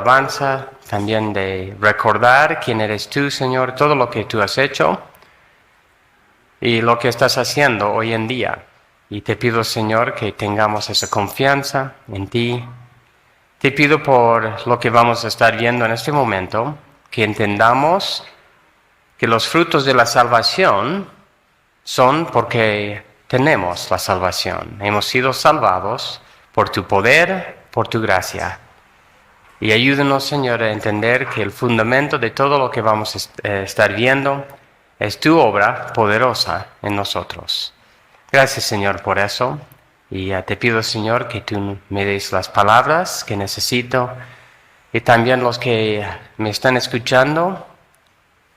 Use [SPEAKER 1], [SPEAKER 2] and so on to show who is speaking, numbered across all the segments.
[SPEAKER 1] alabanza, también de recordar quién eres tú, Señor, todo lo que tú has hecho y lo que estás haciendo hoy en día. Y te pido, Señor, que tengamos esa confianza en ti. Te pido por lo que vamos a estar viendo en este momento, que entendamos que los frutos de la salvación son porque tenemos la salvación. Hemos sido salvados por tu poder, por tu gracia. Y ayúdanos, Señor, a entender que el fundamento de todo lo que vamos a estar viendo es tu obra poderosa en nosotros. Gracias, Señor, por eso. Y te pido, Señor, que tú me des las palabras que necesito. Y también los que me están escuchando,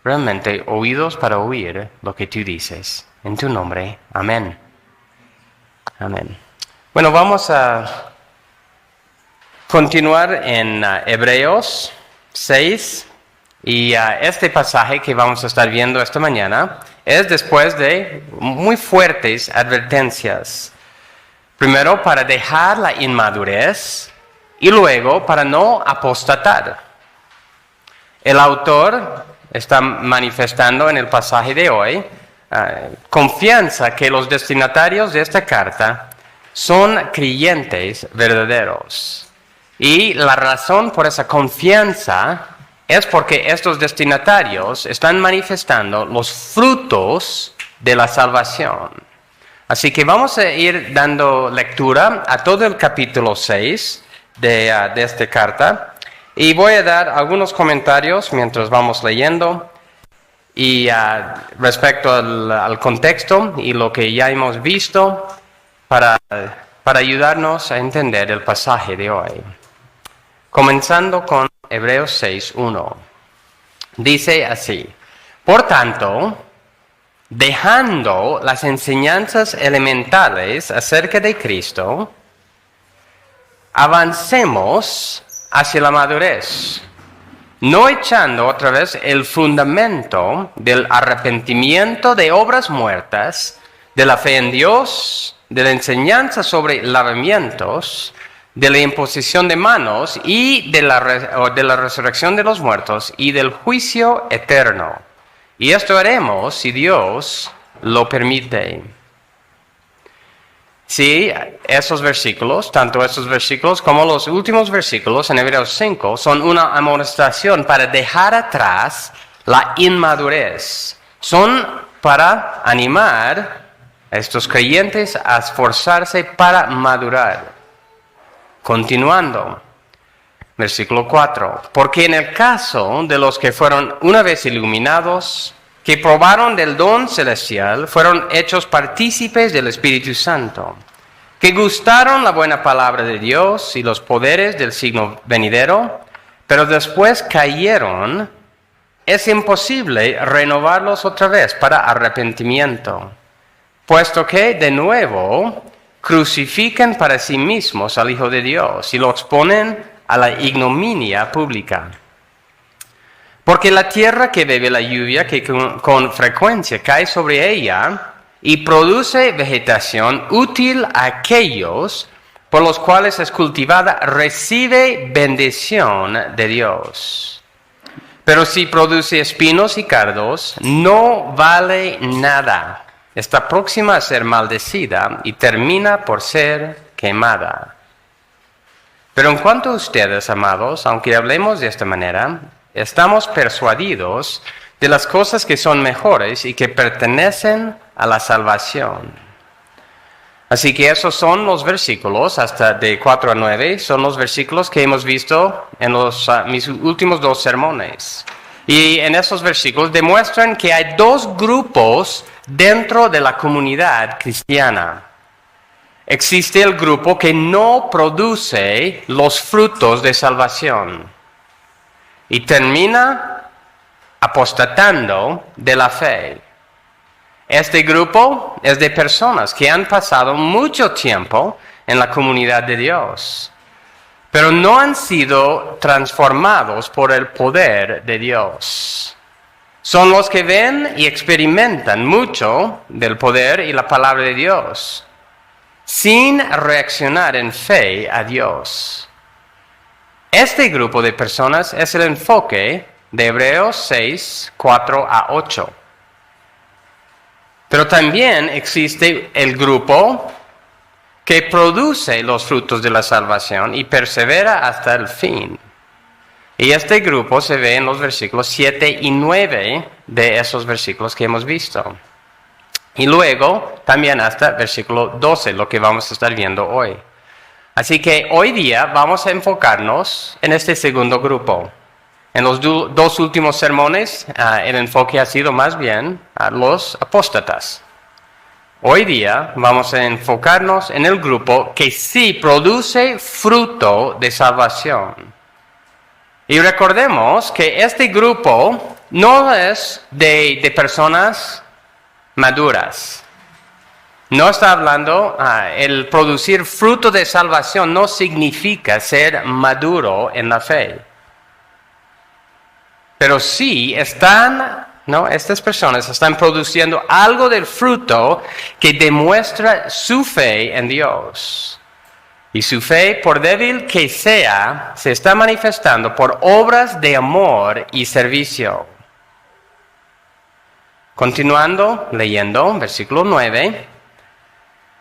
[SPEAKER 1] realmente oídos para oír lo que tú dices. En tu nombre, amén. Amén. Bueno, vamos a continuar en Hebreos 6. Y este pasaje que vamos a estar viendo esta mañana es después de muy fuertes advertencias. Primero, para dejar la inmadurez y luego para no apostatar. El autor está manifestando en el pasaje de hoy confianza que los destinatarios de esta carta son creyentes verdaderos. Y la razón por esa confianza es porque estos destinatarios están manifestando los frutos de la salvación. Así que vamos a ir dando lectura a todo el capítulo 6 de esta carta. Y voy a dar algunos comentarios mientras vamos leyendo. Y respecto al contexto y lo que ya hemos visto para ayudarnos a entender el pasaje de hoy. Comenzando con Hebreos 6:1. Dice así: por tanto, dejando las enseñanzas elementales acerca de Cristo, avancemos hacia la madurez, no echando otra vez el fundamento del arrepentimiento de obras muertas, de la fe en Dios, de la enseñanza sobre lavamientos, de la imposición de manos y de la resurrección de los muertos y del juicio eterno. Y esto haremos si Dios lo permite. Sí, esos versículos, tanto esos versículos como los últimos versículos en Hebreos 5, son una amonestación para dejar atrás la inmadurez. Son para animar a estos creyentes a esforzarse para madurar. Continuando, versículo 4. Porque en el caso de los que fueron una vez iluminados, que probaron del don celestial, fueron hechos partícipes del Espíritu Santo, que gustaron la buena palabra de Dios y los poderes del siglo venidero, pero después cayeron, es imposible renovarlos otra vez para arrepentimiento, puesto que de nuevo crucifican para sí mismos al Hijo de Dios y lo exponen a la ignominia pública. Porque la tierra que bebe la lluvia que con frecuencia cae sobre ella y produce vegetación útil a aquellos por los cuales es cultivada, recibe bendición de Dios. Pero si produce espinos y cardos, no vale nada. Está próxima a ser maldecida y termina por ser quemada. Pero en cuanto a ustedes, amados, aunque hablemos de esta manera, estamos persuadidos de las cosas que son mejores y que pertenecen a la salvación. Así que esos son los versículos, hasta de 4 a 9, son los versículos que hemos visto en mis últimos 2 sermones. Y en esos versículos demuestran que hay 2 grupos dentro de la comunidad cristiana. Existe el grupo que no produce los frutos de salvación y termina apostatando de la fe. Este grupo es de personas que han pasado mucho tiempo en la comunidad de Dios, pero no han sido transformados por el poder de Dios. Son los que ven y experimentan mucho del poder y la palabra de Dios, sin reaccionar en fe a Dios. Este grupo de personas es el enfoque de Hebreos 6, 4 a 8. Pero también existe el grupo que produce los frutos de la salvación y persevera hasta el fin. Y este grupo se ve en los versículos 7 y 9 de esos versículos que hemos visto. Y luego también hasta versículo 12, lo que vamos a estar viendo hoy. Así que hoy día vamos a enfocarnos en este segundo grupo. En los dos últimos sermones, el enfoque ha sido más bien a los apóstatas. Hoy día vamos a enfocarnos en el grupo que sí produce fruto de salvación. Y recordemos que este grupo no es de personas maduras. No está hablando, el producir fruto de salvación no significa ser maduro en la fe. Pero sí estas personas están produciendo algo del fruto que demuestra su fe en Dios. Y su fe, por débil que sea, se está manifestando por obras de amor y servicio. Continuando leyendo, versículo 9.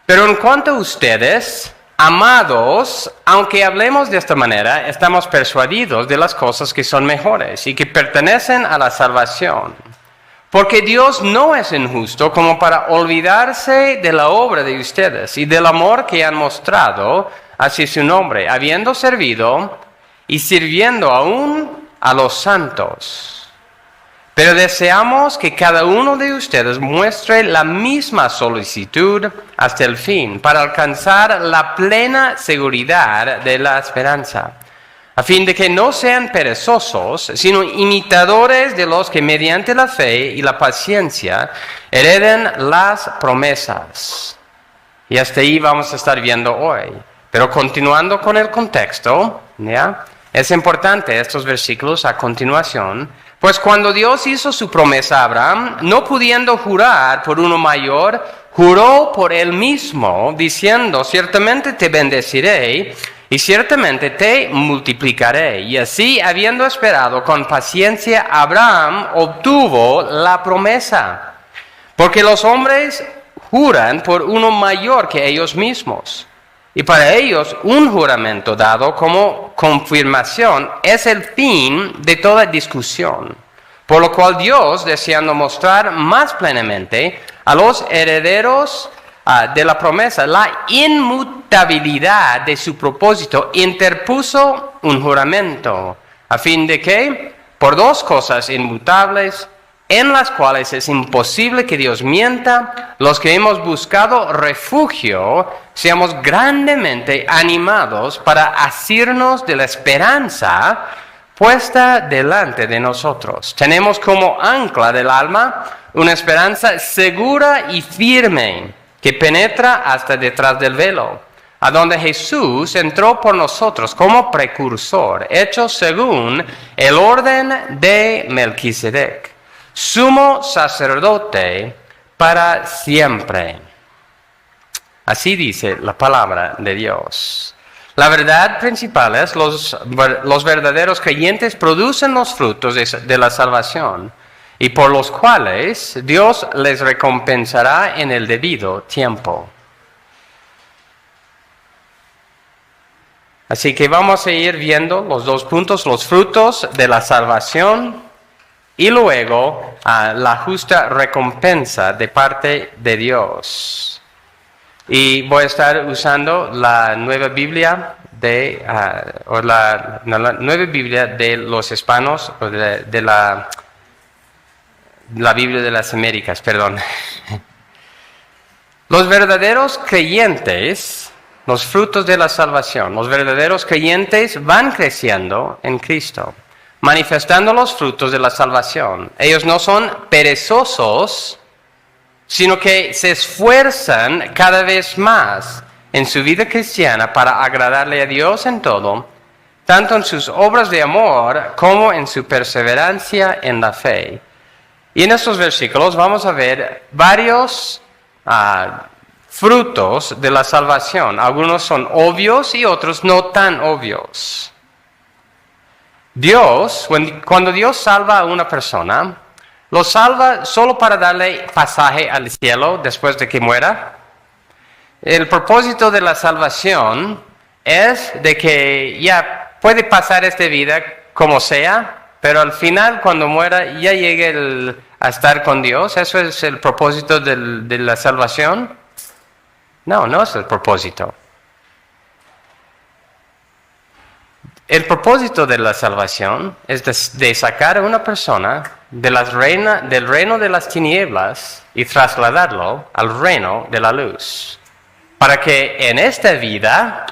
[SPEAKER 1] Pero en cuanto a ustedes, amados, aunque hablemos de esta manera, estamos persuadidos de las cosas que son mejores y que pertenecen a la salvación. Porque Dios no es injusto como para olvidarse de la obra de ustedes y del amor que han mostrado hacia su nombre, habiendo servido y sirviendo aún a los santos. Pero deseamos que cada uno de ustedes muestre la misma solicitud hasta el fin, para alcanzar la plena seguridad de la esperanza, a fin de que no sean perezosos, sino imitadores de los que mediante la fe y la paciencia hereden las promesas. Y hasta ahí vamos a estar viendo hoy. Pero continuando con el contexto, ¿ya? Es importante estos versículos a continuación. Pues cuando Dios hizo su promesa a Abraham, no pudiendo jurar por uno mayor, juró por él mismo, diciendo, ciertamente te bendeciré y ciertamente te multiplicaré. Y así, habiendo esperado con paciencia, Abraham obtuvo la promesa. Porque los hombres juran por uno mayor que ellos mismos. Y para ellos un juramento dado como confirmación es el fin de toda discusión. Por lo cual Dios, deseando mostrar más plenamente a los herederos de la promesa la inmutabilidad de su propósito, interpuso un juramento, a fin de que, por dos cosas inmutables, en las cuales es imposible que Dios mienta, los que hemos buscado refugio, seamos grandemente animados para asirnos de la esperanza puesta delante de nosotros. Tenemos como ancla del alma una esperanza segura y firme que penetra hasta detrás del velo, a donde Jesús entró por nosotros como precursor, hecho según el orden de Melquisedec, sumo sacerdote para siempre. Así dice la palabra de Dios. La verdad principal es los verdaderos creyentes producen los frutos de la salvación y por los cuales Dios les recompensará en el debido tiempo. Así que vamos a ir viendo los dos puntos, los frutos de la salvación y luego la justa recompensa de parte de Dios. Y voy a estar usando la Nueva Biblia la Nueva Biblia de los Hispanos, o de la Biblia de las Américas, perdón. Los verdaderos creyentes, los frutos de la salvación, los verdaderos creyentes van creciendo en Cristo, manifestando los frutos de la salvación. Ellos no son perezosos, sino que se esfuerzan cada vez más en su vida cristiana para agradarle a Dios en todo, tanto en sus obras de amor como en su perseverancia en la fe. Y en estos versículos vamos a ver varios frutos de la salvación. Algunos son obvios y otros no tan obvios. Dios, cuando Dios salva a una persona, ¿lo salva solo para darle pasaje al cielo después de que muera? El propósito de la salvación es de que ya puede pasar esta vida como sea, pero al final cuando muera ya llegue a estar con Dios. ¿Eso es el propósito de la salvación? No, no es el propósito. El propósito de la salvación es de sacar a una persona del reino de las tinieblas y trasladarlo al reino de la luz. Para que en esta vida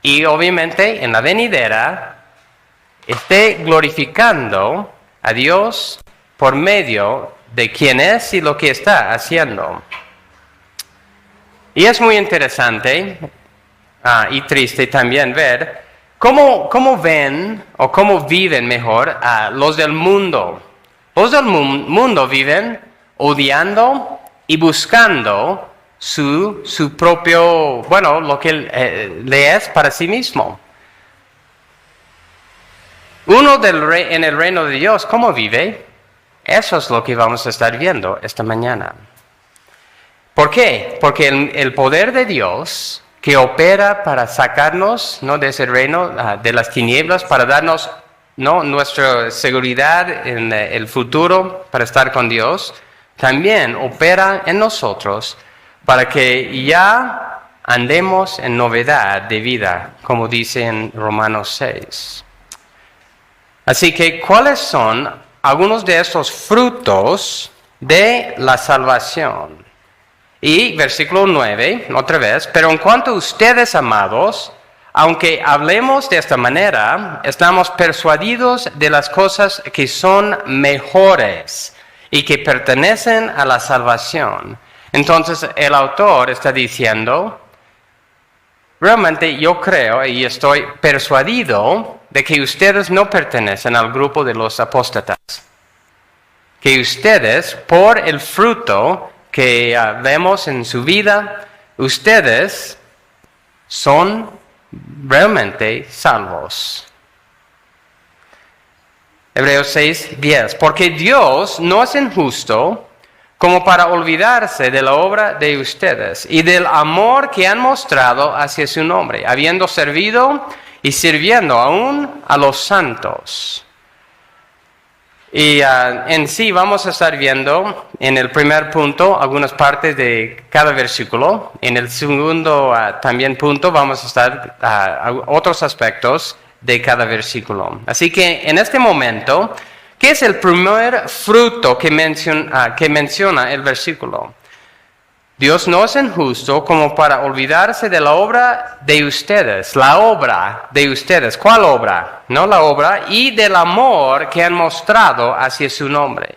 [SPEAKER 1] y obviamente en la venidera esté glorificando a Dios por medio de quién es y lo que está haciendo. Y es muy interesante y triste también ver ¿cómo ven o cómo viven mejor los del mundo? Los del mundo viven odiando y buscando su propio, lo que le es para sí mismo. Uno en el reino de Dios, ¿cómo vive? Eso es lo que vamos a estar viendo esta mañana. ¿Por qué? Porque el poder de Dios que opera para sacarnos de ese reino, de las tinieblas, para darnos nuestra seguridad en el futuro, para estar con Dios, también opera en nosotros para que ya andemos en novedad de vida, como dice en Romanos 6. Así que, ¿cuáles son algunos de estos frutos de la salvación? Y versículo 9, otra vez, pero en cuanto a ustedes, amados, aunque hablemos de esta manera, estamos persuadidos de las cosas que son mejores y que pertenecen a la salvación. Entonces el autor está diciendo, realmente yo creo y estoy persuadido de que ustedes no pertenecen al grupo de los apóstatas. Que ustedes, por el fruto que vemos en su vida, ustedes son realmente salvos. Hebreos 6:10. Porque Dios no es injusto como para olvidarse de la obra de ustedes y del amor que han mostrado hacia su nombre, habiendo servido y sirviendo aún a los santos. Y en sí vamos a estar viendo en el primer punto algunas partes de cada versículo. En el segundo también punto vamos a estar otros aspectos de cada versículo. Así que en este momento, ¿qué es el primer fruto que menciona el versículo? Dios no es injusto como para olvidarse de la obra de ustedes. La obra de ustedes. ¿Cuál obra? No la obra. Y del amor que han mostrado hacia su nombre.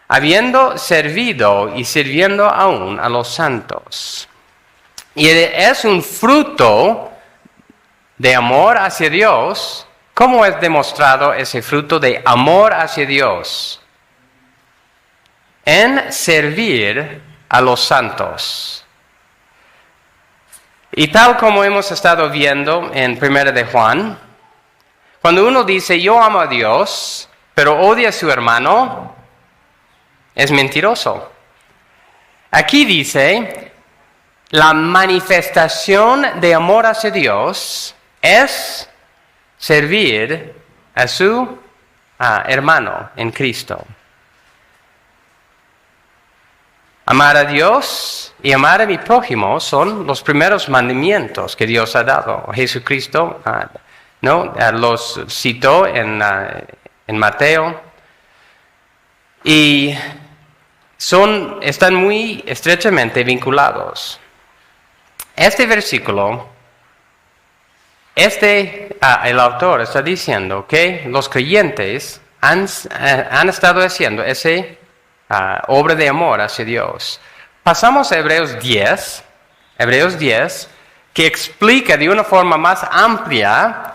[SPEAKER 1] Habiendo servido y sirviendo aún a los santos. Y es un fruto de amor hacia Dios. ¿Cómo es demostrado ese fruto de amor hacia Dios? En servir a los santos. Y tal como hemos estado viendo en 1 de Juan, cuando uno dice yo amo a Dios, pero odia a su hermano, es mentiroso. Aquí dice, la manifestación de amor hacia Dios es servir a su hermano en Cristo. Amar a Dios y amar a mi prójimo son los primeros mandamientos que Dios ha dado. Jesucristo los citó en Mateo y están muy estrechamente vinculados. Este versículo, el autor está diciendo que los creyentes han estado haciendo ese obra de amor hacia Dios. Pasamos a Hebreos 10, que explica de una forma más amplia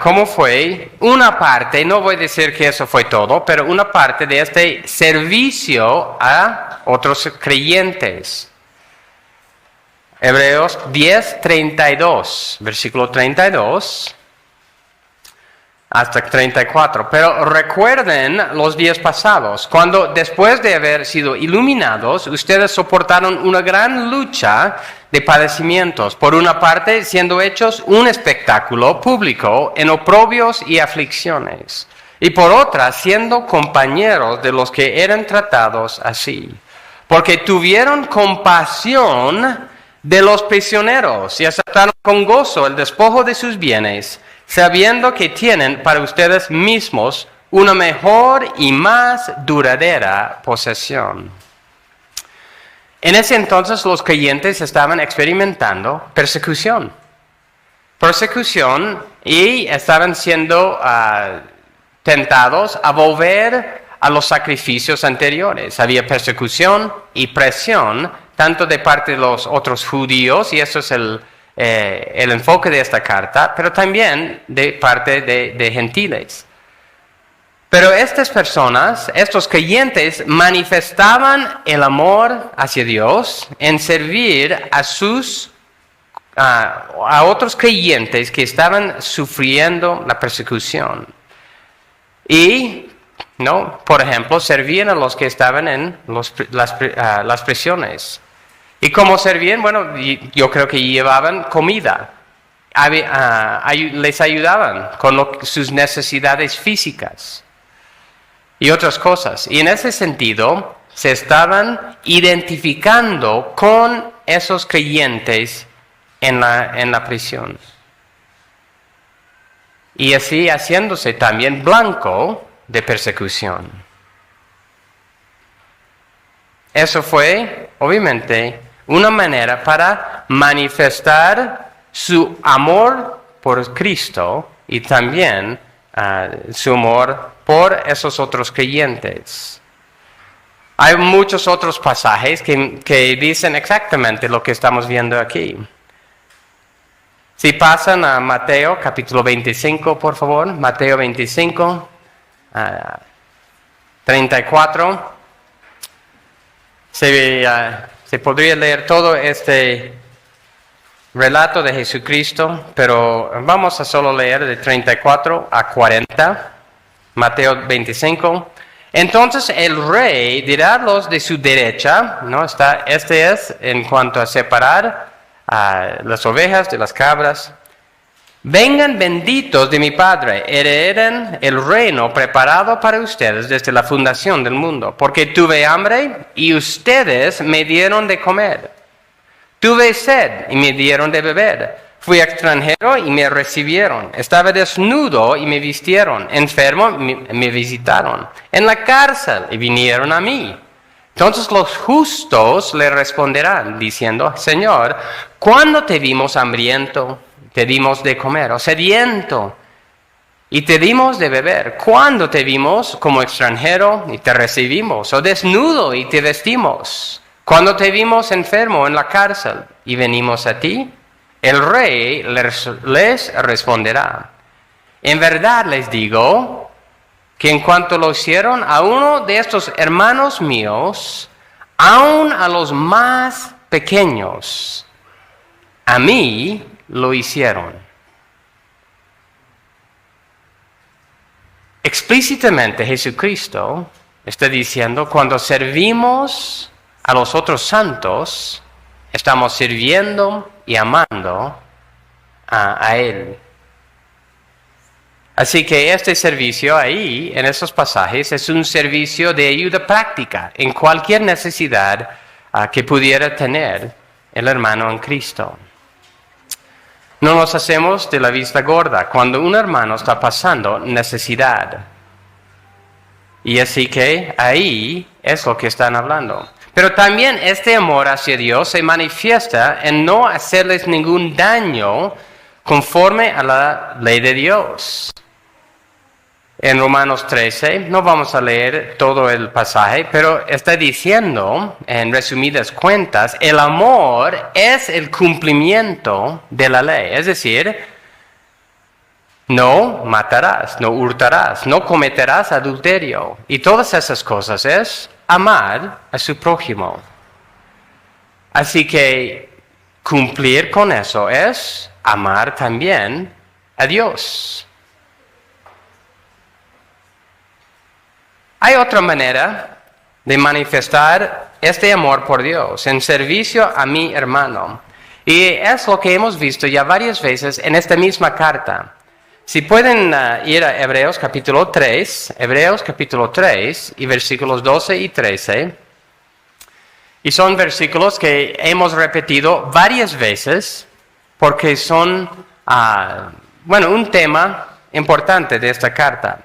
[SPEAKER 1] cómo fue una parte, no voy a decir que eso fue todo, pero una parte de este servicio a otros creyentes. Hebreos 10:32, versículo 32. hasta 34. Pero recuerden los días pasados, cuando después de haber sido iluminados, ustedes soportaron una gran lucha de padecimientos. Por una parte, siendo hechos un espectáculo público en oprobios y aflicciones. Y por otra, siendo compañeros de los que eran tratados así. Porque tuvieron compasión de los prisioneros y aceptaron con gozo el despojo de sus bienes, sabiendo que tienen para ustedes mismos una mejor y más duradera posesión. En ese entonces los creyentes estaban experimentando persecución. Persecución y estaban siendo tentados a volver a los sacrificios anteriores. Había persecución y presión, tanto de parte de los otros judíos, y eso es el enfoque de esta carta, pero también de parte de gentiles. Pero estas personas, estos creyentes, manifestaban el amor hacia Dios en servir a otros creyentes que estaban sufriendo la persecución. Y, por ejemplo, servían a los que estaban en las prisiones. ¿Y cómo servían? Bueno, yo creo que llevaban comida. Les ayudaban con sus necesidades físicas y otras cosas. Y en ese sentido, se estaban identificando con esos creyentes en la prisión. Y así haciéndose también blanco de persecución. Eso fue, obviamente, una manera para manifestar su amor por Cristo y también su amor por esos otros creyentes. Hay muchos otros pasajes que dicen exactamente lo que estamos viendo aquí. Si pasan a Mateo capítulo 25, por favor, Mateo 25, 34, se podría leer todo este relato de Jesucristo, pero vamos a solo leer de 34 a 40, Mateo 25. Entonces el rey dirá a los de su derecha, este es en cuanto a separar a las ovejas de las cabras. Vengan benditos de mi Padre, hereden el reino preparado para ustedes desde la fundación del mundo. Porque tuve hambre y ustedes me dieron de comer. Tuve sed y me dieron de beber. Fui extranjero y me recibieron. Estaba desnudo y me vistieron. Enfermo me visitaron. En la cárcel y vinieron a mí. Entonces los justos le responderán diciendo, Señor, ¿cuándo te vimos hambriento? Te dimos de comer, o sediento, y te dimos de beber. ¿Cuándo te vimos como extranjero y te recibimos? O desnudo y te vestimos. ¿Cuándo te vimos enfermo en la cárcel y venimos a ti? El rey les responderá, en verdad les digo que en cuanto lo hicieron a uno de estos hermanos míos, aun a los más pequeños, a mí lo hicieron. Explícitamente Jesucristo está diciendo, cuando servimos a los otros santos, estamos sirviendo y amando a Él. Así que este servicio ahí, en esos pasajes, es un servicio de ayuda práctica en cualquier necesidad que pudiera tener el hermano en Cristo. No nos hacemos de la vista gorda cuando un hermano está pasando necesidad. Y así que ahí es lo que están hablando. Pero también este amor hacia Dios se manifiesta en no hacerles ningún daño conforme a la ley de Dios. En Romanos 13, no vamos a leer todo el pasaje, pero está diciendo, en resumidas cuentas, el amor es el cumplimiento de la ley. Es decir, no matarás, no hurtarás, no cometerás adulterio. Y todas esas cosas es amar a su prójimo. Así que cumplir con eso es amar también a Dios. Hay otra manera de manifestar este amor por Dios en servicio a mi hermano. Y es lo que hemos visto ya varias veces en esta misma carta. Si pueden ir a Hebreos capítulo 3 y versículos 12 y 13. Y son versículos que hemos repetido varias veces porque son, un tema importante de esta carta.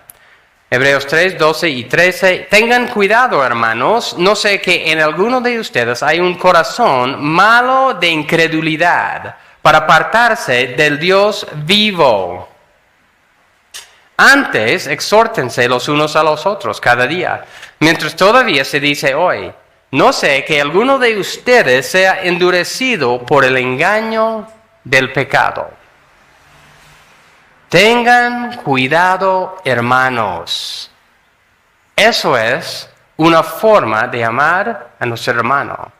[SPEAKER 1] Hebreos 3, 12 y 13. Tengan cuidado, hermanos, no sé que en alguno de ustedes hay un corazón malo de incredulidad para apartarse del Dios vivo. Antes, exhórtense los unos a los otros cada día, mientras todavía se dice hoy, no sé que alguno de ustedes sea endurecido por el engaño del pecado. Tengan cuidado, hermanos. Eso es una forma de amar a nuestro hermano.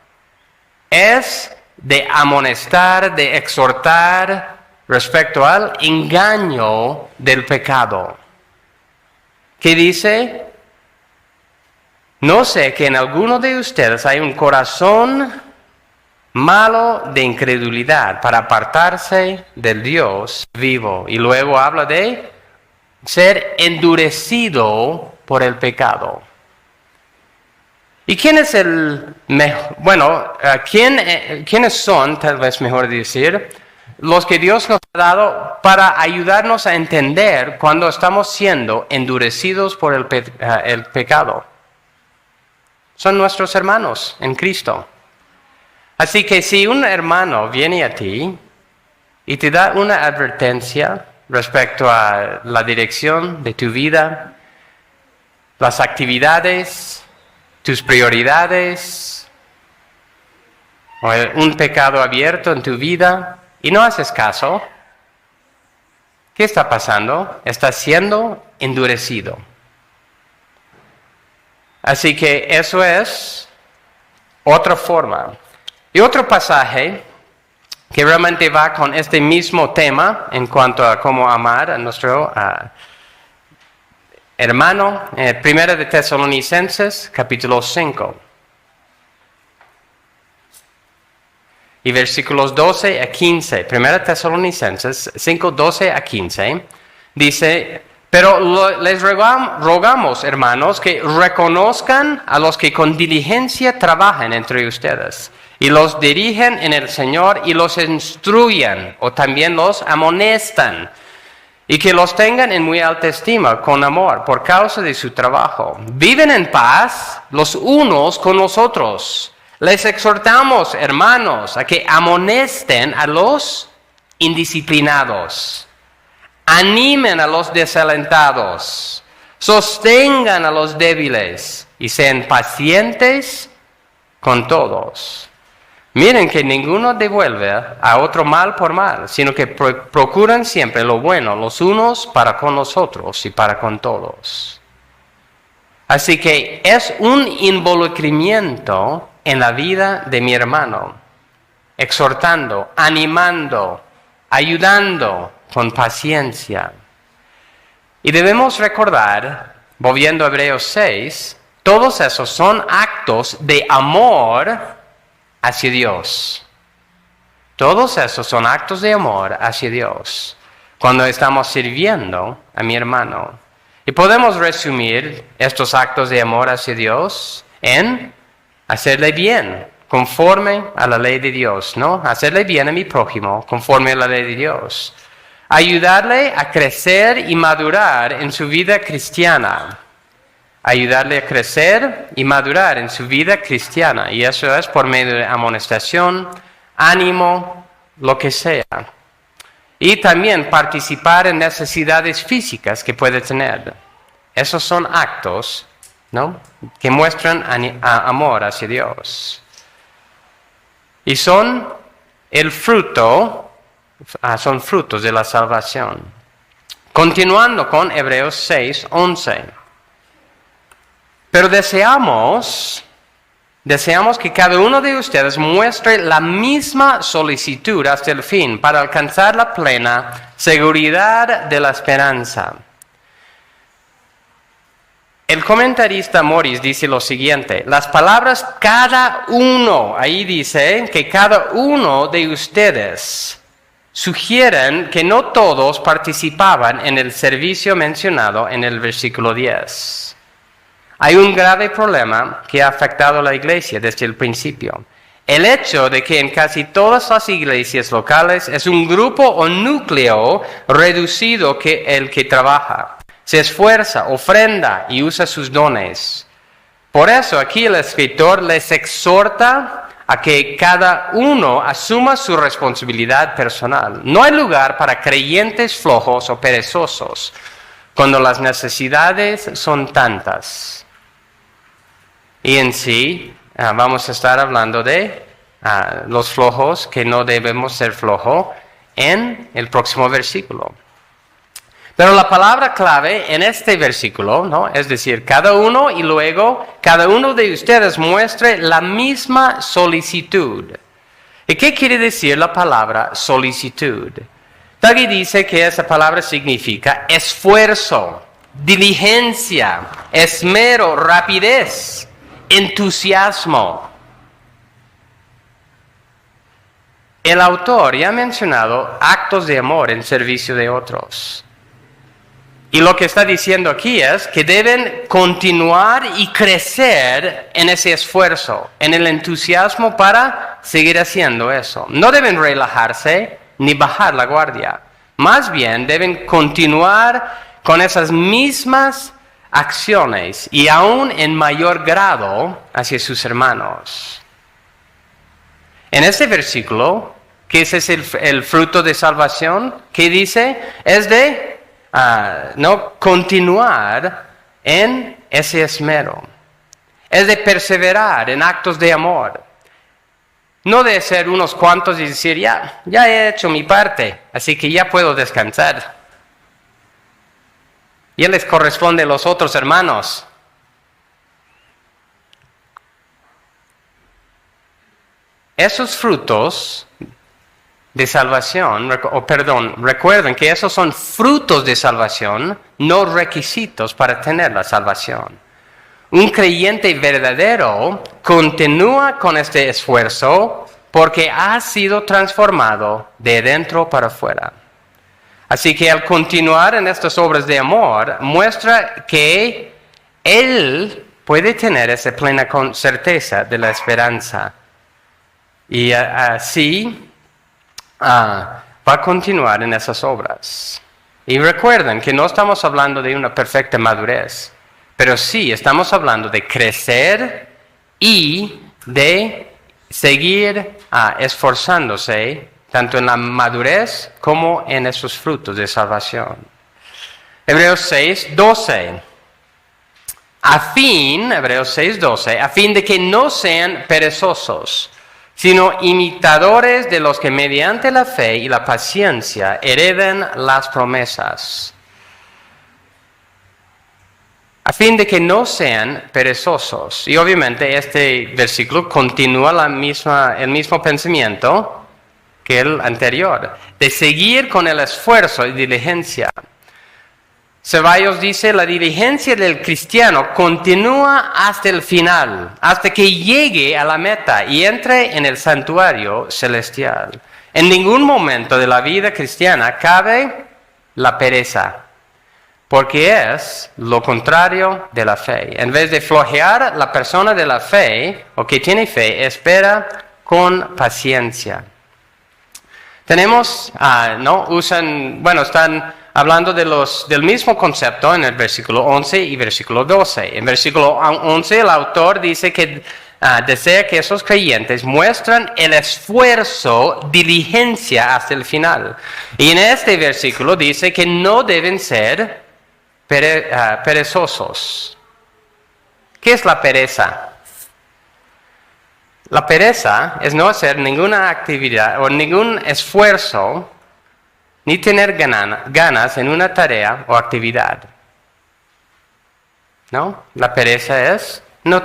[SPEAKER 1] Es de amonestar, de exhortar respecto al engaño del pecado. ¿Qué dice? No sé que en alguno de ustedes hay un corazón malo de incredulidad para apartarse del Dios vivo. Y luego habla de ser endurecido por el pecado. ¿Y quién es el mejor? Bueno, ¿quiénes son, tal vez mejor decir, los que Dios nos ha dado para ayudarnos a entender cuando estamos siendo endurecidos por el pecado? Son nuestros hermanos en Cristo. Así que si un hermano viene a ti y te da una advertencia respecto a la dirección de tu vida, las actividades, tus prioridades, o un pecado abierto en tu vida, y no haces caso, ¿qué está pasando? Estás siendo endurecido. Así que eso es otra forma. Y otro pasaje que realmente va con este mismo tema en cuanto a cómo amar a nuestro hermano, 1 de Tesalonicenses, capítulo 5. Y versículos 12 a 15, 1 Tesalonicenses 5, 12 a 15, dice, pero les rogamos, hermanos, que reconozcan a los que con diligencia trabajan entre ustedes, y los dirigen en el Señor y los instruyan, o también los amonestan, y que los tengan en muy alta estima, con amor, por causa de su trabajo. Viven en paz los unos con los otros. Les exhortamos, hermanos, a que amonesten a los indisciplinados, animen a los desalentados, sostengan a los débiles y sean pacientes con todos. Miren que ninguno devuelve a otro mal por mal, sino que procuran siempre lo bueno, los unos para con los otros y para con todos. Así que es un involucramiento en la vida de mi hermano, exhortando, animando, ayudando con paciencia. Y debemos recordar, volviendo a Hebreos 6, todos esos son actos de amor hacia Dios. Todos esos son actos de amor hacia Dios cuando estamos sirviendo a mi hermano. Y podemos resumir estos actos de amor hacia Dios en hacerle bien conforme a la ley de Dios, ¿no? Hacerle bien a mi prójimo conforme a la ley de Dios. Ayudarle a crecer y madurar en su vida cristiana. Ayudarle a crecer y madurar en su vida cristiana. Y eso es por medio de amonestación, ánimo, lo que sea. Y también participar en necesidades físicas que puede tener. Esos son actos, ¿no?, que muestran amor hacia Dios. Y son el fruto, son frutos de la salvación. Continuando con Hebreos 6, 11. Pero deseamos que cada uno de ustedes muestre la misma solicitud hasta el fin para alcanzar la plena seguridad de la esperanza. El comentarista Morris dice lo siguiente: las palabras cada uno, ahí dice que cada uno de ustedes, sugieren que no todos participaban en el servicio mencionado en el versículo 10. Hay un grave problema que ha afectado a la iglesia desde el principio. El hecho de que en casi todas las iglesias locales es un grupo o núcleo reducido el que trabaja, se esfuerza, ofrenda y usa sus dones. Por eso aquí el escritor les exhorta a que cada uno asuma su responsabilidad personal. No hay lugar para creyentes flojos o perezosos cuando las necesidades son tantas. Y en sí, vamos a estar hablando de los flojos, que no debemos ser flojos, en el próximo versículo. Pero la palabra clave en este versículo, ¿no?, es decir, cada uno, y luego cada uno de ustedes muestre la misma solicitud. ¿Y qué quiere decir la palabra solicitud? Dougie dice que esa palabra significa esfuerzo, diligencia, esmero, rapidez, entusiasmo. El autor ya ha mencionado actos de amor en servicio de otros. Y lo que está diciendo aquí es que deben continuar y crecer en ese esfuerzo, en el entusiasmo para seguir haciendo eso. No deben relajarse ni bajar la guardia. Más bien deben continuar con esas mismas acciones y aún en mayor grado hacia sus hermanos. En este versículo, que ese es el fruto de salvación, ¿qué dice? Es de no continuar en ese esmero. Es de perseverar en actos de amor. No de ser unos cuantos y decir, ya he hecho mi parte, así que ya puedo descansar. Ya les corresponde a los otros hermanos. Esos frutos de salvación, recuerden que esos son frutos de salvación, no requisitos para tener la salvación. Un creyente verdadero continúa con este esfuerzo porque ha sido transformado de dentro para afuera. Así que al continuar en estas obras de amor, muestra que él puede tener esa plena certeza de la esperanza. Y así va a continuar en esas obras. Y recuerden que no estamos hablando de una perfecta madurez, pero sí estamos hablando de crecer y de seguir esforzándose tanto en la madurez como en esos frutos de salvación. Hebreos 6:12. Hebreos 6:12, a fin de que no sean perezosos, sino imitadores de los que mediante la fe y la paciencia hereden las promesas. A fin de que no sean perezosos. Y obviamente este versículo continúa el mismo pensamiento que el anterior, de seguir con el esfuerzo y diligencia. Ceballos dice, la diligencia del cristiano continúa hasta el final, hasta que llegue a la meta y entre en el santuario celestial. En ningún momento de la vida cristiana cabe la pereza, porque es lo contrario de la fe. En vez de flojear, la persona de la fe, o que tiene fe, espera con paciencia. Tenemos, están hablando del mismo concepto en el versículo 11 y versículo 12. En versículo 11 el autor dice que desea que esos creyentes muestran el esfuerzo, diligencia hasta el final. Y en este versículo dice que no deben ser perezosos. ¿Qué es la pereza? La pereza es no hacer ninguna actividad o ningún esfuerzo, ni tener ganas en una tarea o actividad. ¿No? La pereza es no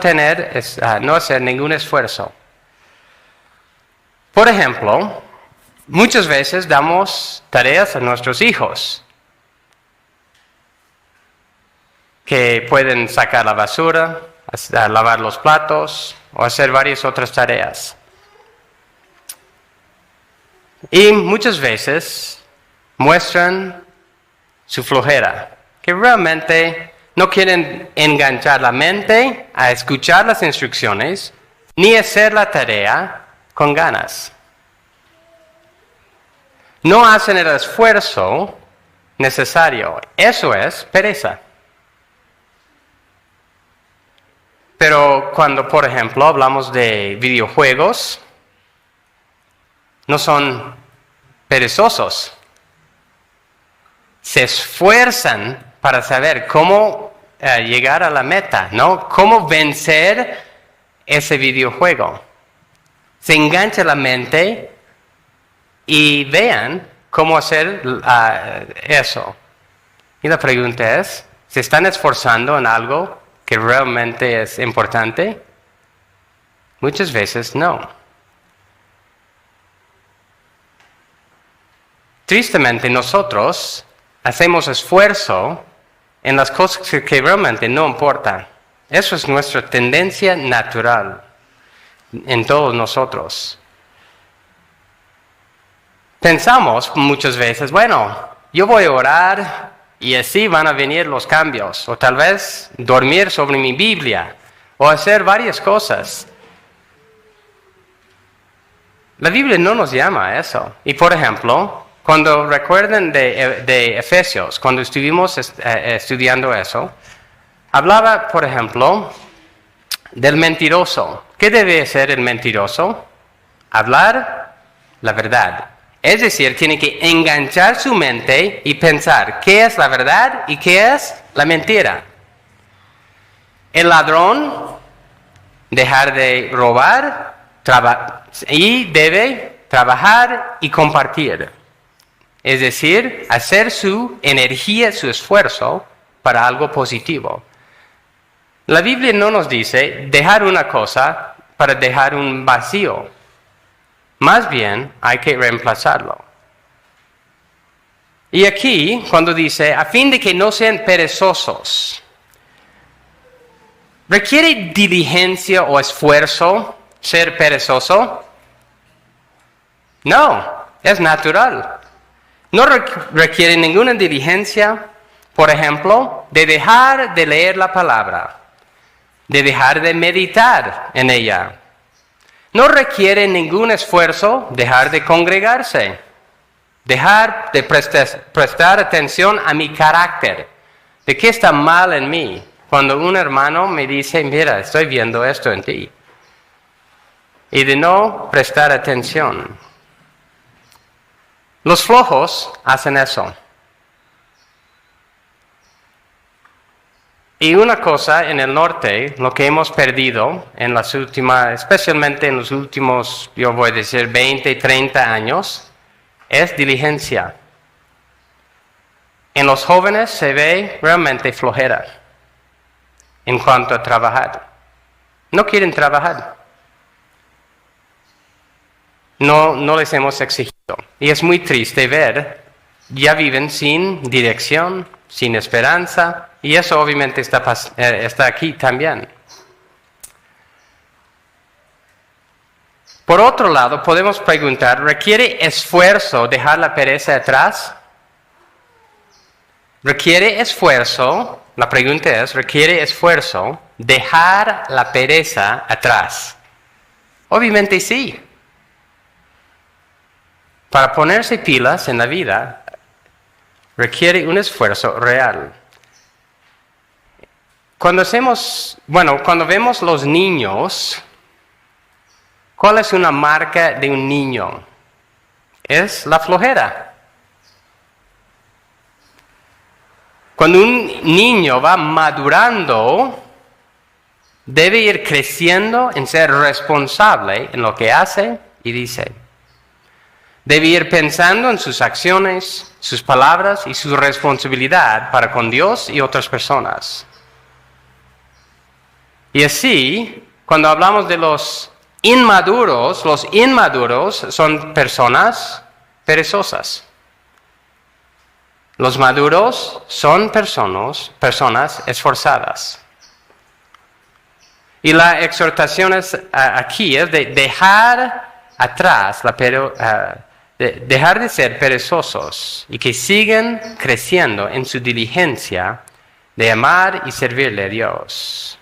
[SPEAKER 1] hacer ningún esfuerzo. Por ejemplo, muchas veces damos tareas a nuestros hijos. que pueden sacar la basura, lavar los platos o hacer varias otras tareas. Y muchas veces muestran su flojera, que realmente no quieren enganchar la mente a escuchar las instrucciones ni hacer la tarea con ganas. No hacen el esfuerzo necesario. Eso es pereza. Pero cuando, por ejemplo, hablamos de videojuegos, no son perezosos. Se esfuerzan para saber cómo llegar a la meta, ¿no? Cómo vencer ese videojuego. Se engancha la mente y vean cómo hacer eso. Y la pregunta es, ¿se están esforzando en algo que realmente es importante? Muchas veces no. Tristemente nosotros hacemos esfuerzo en las cosas que realmente no importan. Eso es nuestra tendencia natural en todos nosotros. Pensamos muchas veces, bueno, yo voy a orar y así van a venir los cambios. O tal vez dormir sobre mi Biblia o hacer varias cosas. La Biblia no nos llama a eso. Y por ejemplo, cuando recuerden de Efesios, cuando estuvimos estudiando eso, hablaba, por ejemplo, del mentiroso. ¿Qué debe hacer el mentiroso? Hablar la verdad. Es decir, tiene que enganchar su mente y pensar qué es la verdad y qué es la mentira. El ladrón, dejar de robar y debe trabajar y compartir. Es decir, hacer su energía, su esfuerzo para algo positivo. La Biblia no nos dice dejar una cosa para dejar un vacío. Más bien hay que reemplazarlo. Y aquí, cuando dice, a fin de que no sean perezosos, ¿requiere diligencia o esfuerzo ser perezoso? No, es natural. No requiere ninguna diligencia, por ejemplo, de dejar de leer la palabra, de dejar de meditar en ella. No requiere ningún esfuerzo dejar de congregarse, dejar de prestar atención a mi carácter, de qué está mal en mí. Cuando un hermano me dice, mira, estoy viendo esto en ti, y de no prestar atención. Los flojos hacen eso. Y una cosa en el norte, lo que hemos perdido en las últimas, especialmente en los últimos, yo voy a decir 20, 30 años, es diligencia. En los jóvenes se ve realmente flojera en cuanto a trabajar. No quieren trabajar. No les hemos exigido. Y es muy triste ver, ya viven sin dirección, sin esperanza, y eso obviamente está aquí también. Por otro lado, podemos preguntar, ¿requiere esfuerzo dejar la pereza atrás? ¿Requiere esfuerzo? La pregunta es, ¿requiere esfuerzo dejar la pereza atrás? Obviamente sí. Para ponerse pilas en la vida, requiere un esfuerzo real. Cuando vemos los niños, ¿cuál es una marca de un niño? Es la flojera. Cuando un niño va madurando, debe ir creciendo en ser responsable en lo que hace y dice. Debe ir pensando en sus acciones, sus palabras y su responsabilidad para con Dios y otras personas. Y así, cuando hablamos de los inmaduros son personas perezosas. Los maduros son personas esforzadas. Y la exhortación aquí es de dejar atrás, dejar de ser perezosos y que sigan creciendo en su diligencia de amar y servirle a Dios.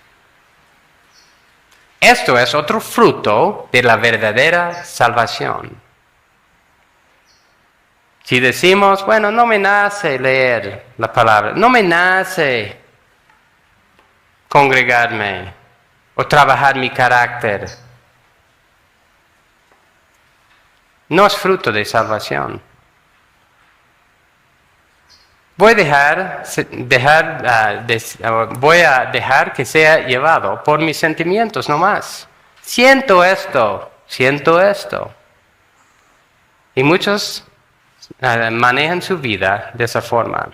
[SPEAKER 1] Esto es otro fruto de la verdadera salvación. Si decimos, bueno, no me nace leer la palabra, no me nace congregarme o trabajar mi carácter, no es fruto de salvación. Voy a dejar que sea llevado por mis sentimientos nomás. Siento esto. Y muchos manejan su vida de esa forma.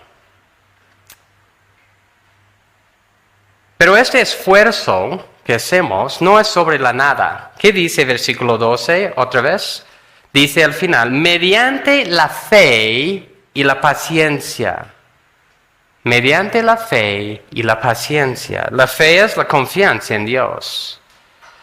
[SPEAKER 1] Pero este esfuerzo que hacemos no es sobre la nada. ¿Qué dice versículo 12 otra vez? Dice al final, mediante la fe y la paciencia. Mediante la fe y la paciencia. La fe es la confianza en Dios.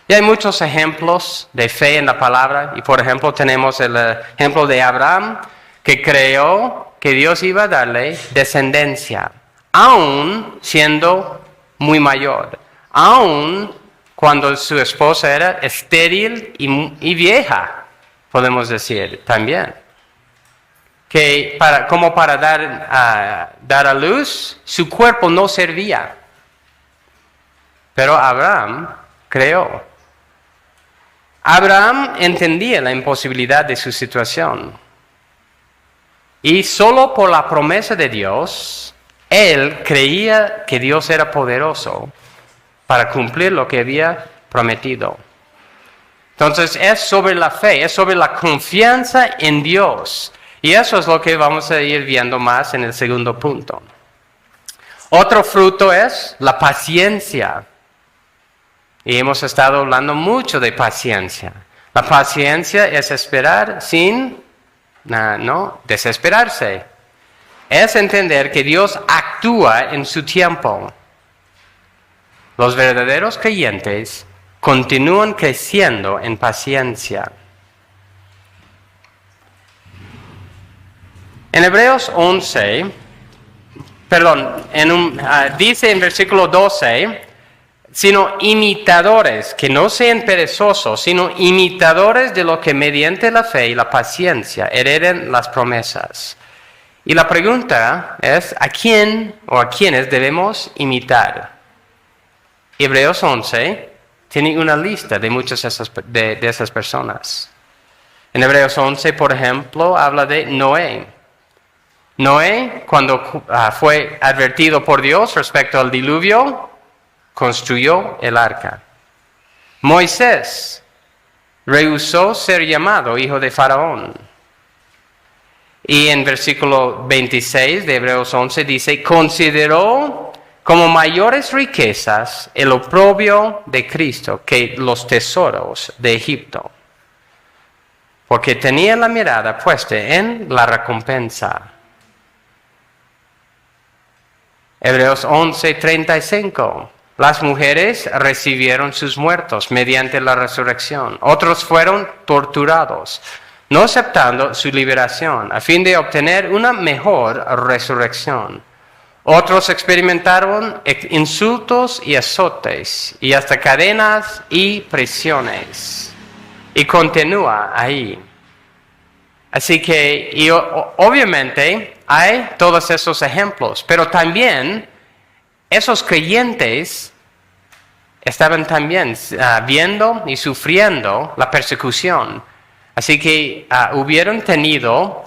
[SPEAKER 1] Y hay muchos ejemplos de fe en la palabra. Y por ejemplo tenemos el ejemplo de Abraham, que creyó que Dios iba a darle descendencia, aún siendo muy mayor, aún cuando su esposa era estéril y vieja, podemos decir también. Que para dar a luz, su cuerpo no servía. Pero Abraham creyó. Abraham entendía la imposibilidad de su situación. Y solo por la promesa de Dios, él creía que Dios era poderoso para cumplir lo que había prometido. Entonces es sobre la fe, es sobre la confianza en Dios. Y eso es lo que vamos a ir viendo más en el segundo punto. Otro fruto es la paciencia. Y hemos estado hablando mucho de paciencia. La paciencia es esperar sin desesperarse. Es entender que Dios actúa en su tiempo. Los verdaderos creyentes continúan creciendo en paciencia. En Hebreos 11, dice en versículo 12, sino imitadores, que no sean perezosos, sino imitadores de lo que mediante la fe y la paciencia hereden las promesas. Y la pregunta es, ¿a quién o a quiénes debemos imitar? Hebreos 11 tiene una lista de muchas de esas personas. En Hebreos 11, por ejemplo, habla de Noé. Noé, cuando fue advertido por Dios respecto al diluvio, construyó el arca. Moisés rehusó ser llamado hijo de Faraón. Y en versículo 26 de Hebreos 11 dice, consideró como mayores riquezas el oprobio de Cristo que los tesoros de Egipto, porque tenía la mirada puesta en la recompensa. Hebreos 11:35. Las mujeres recibieron sus muertos mediante la resurrección. Otros fueron torturados, no aceptando su liberación, a fin de obtener una mejor resurrección. Otros experimentaron insultos y azotes, y hasta cadenas y prisiones. Y continúa ahí. Así que, obviamente, hay todos esos ejemplos, pero también esos creyentes estaban también viendo y sufriendo la persecución. Así que hubieron tenido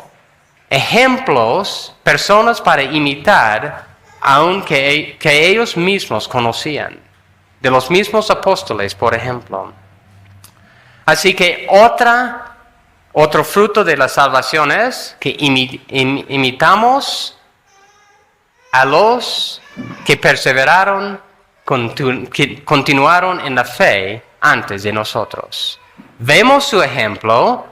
[SPEAKER 1] ejemplos, personas para imitar, aunque que ellos mismos conocían. De los mismos apóstoles, por ejemplo. Así que otro fruto de la salvación es que imitamos a los que perseveraron, que continuaron en la fe antes de nosotros. Vemos su ejemplo,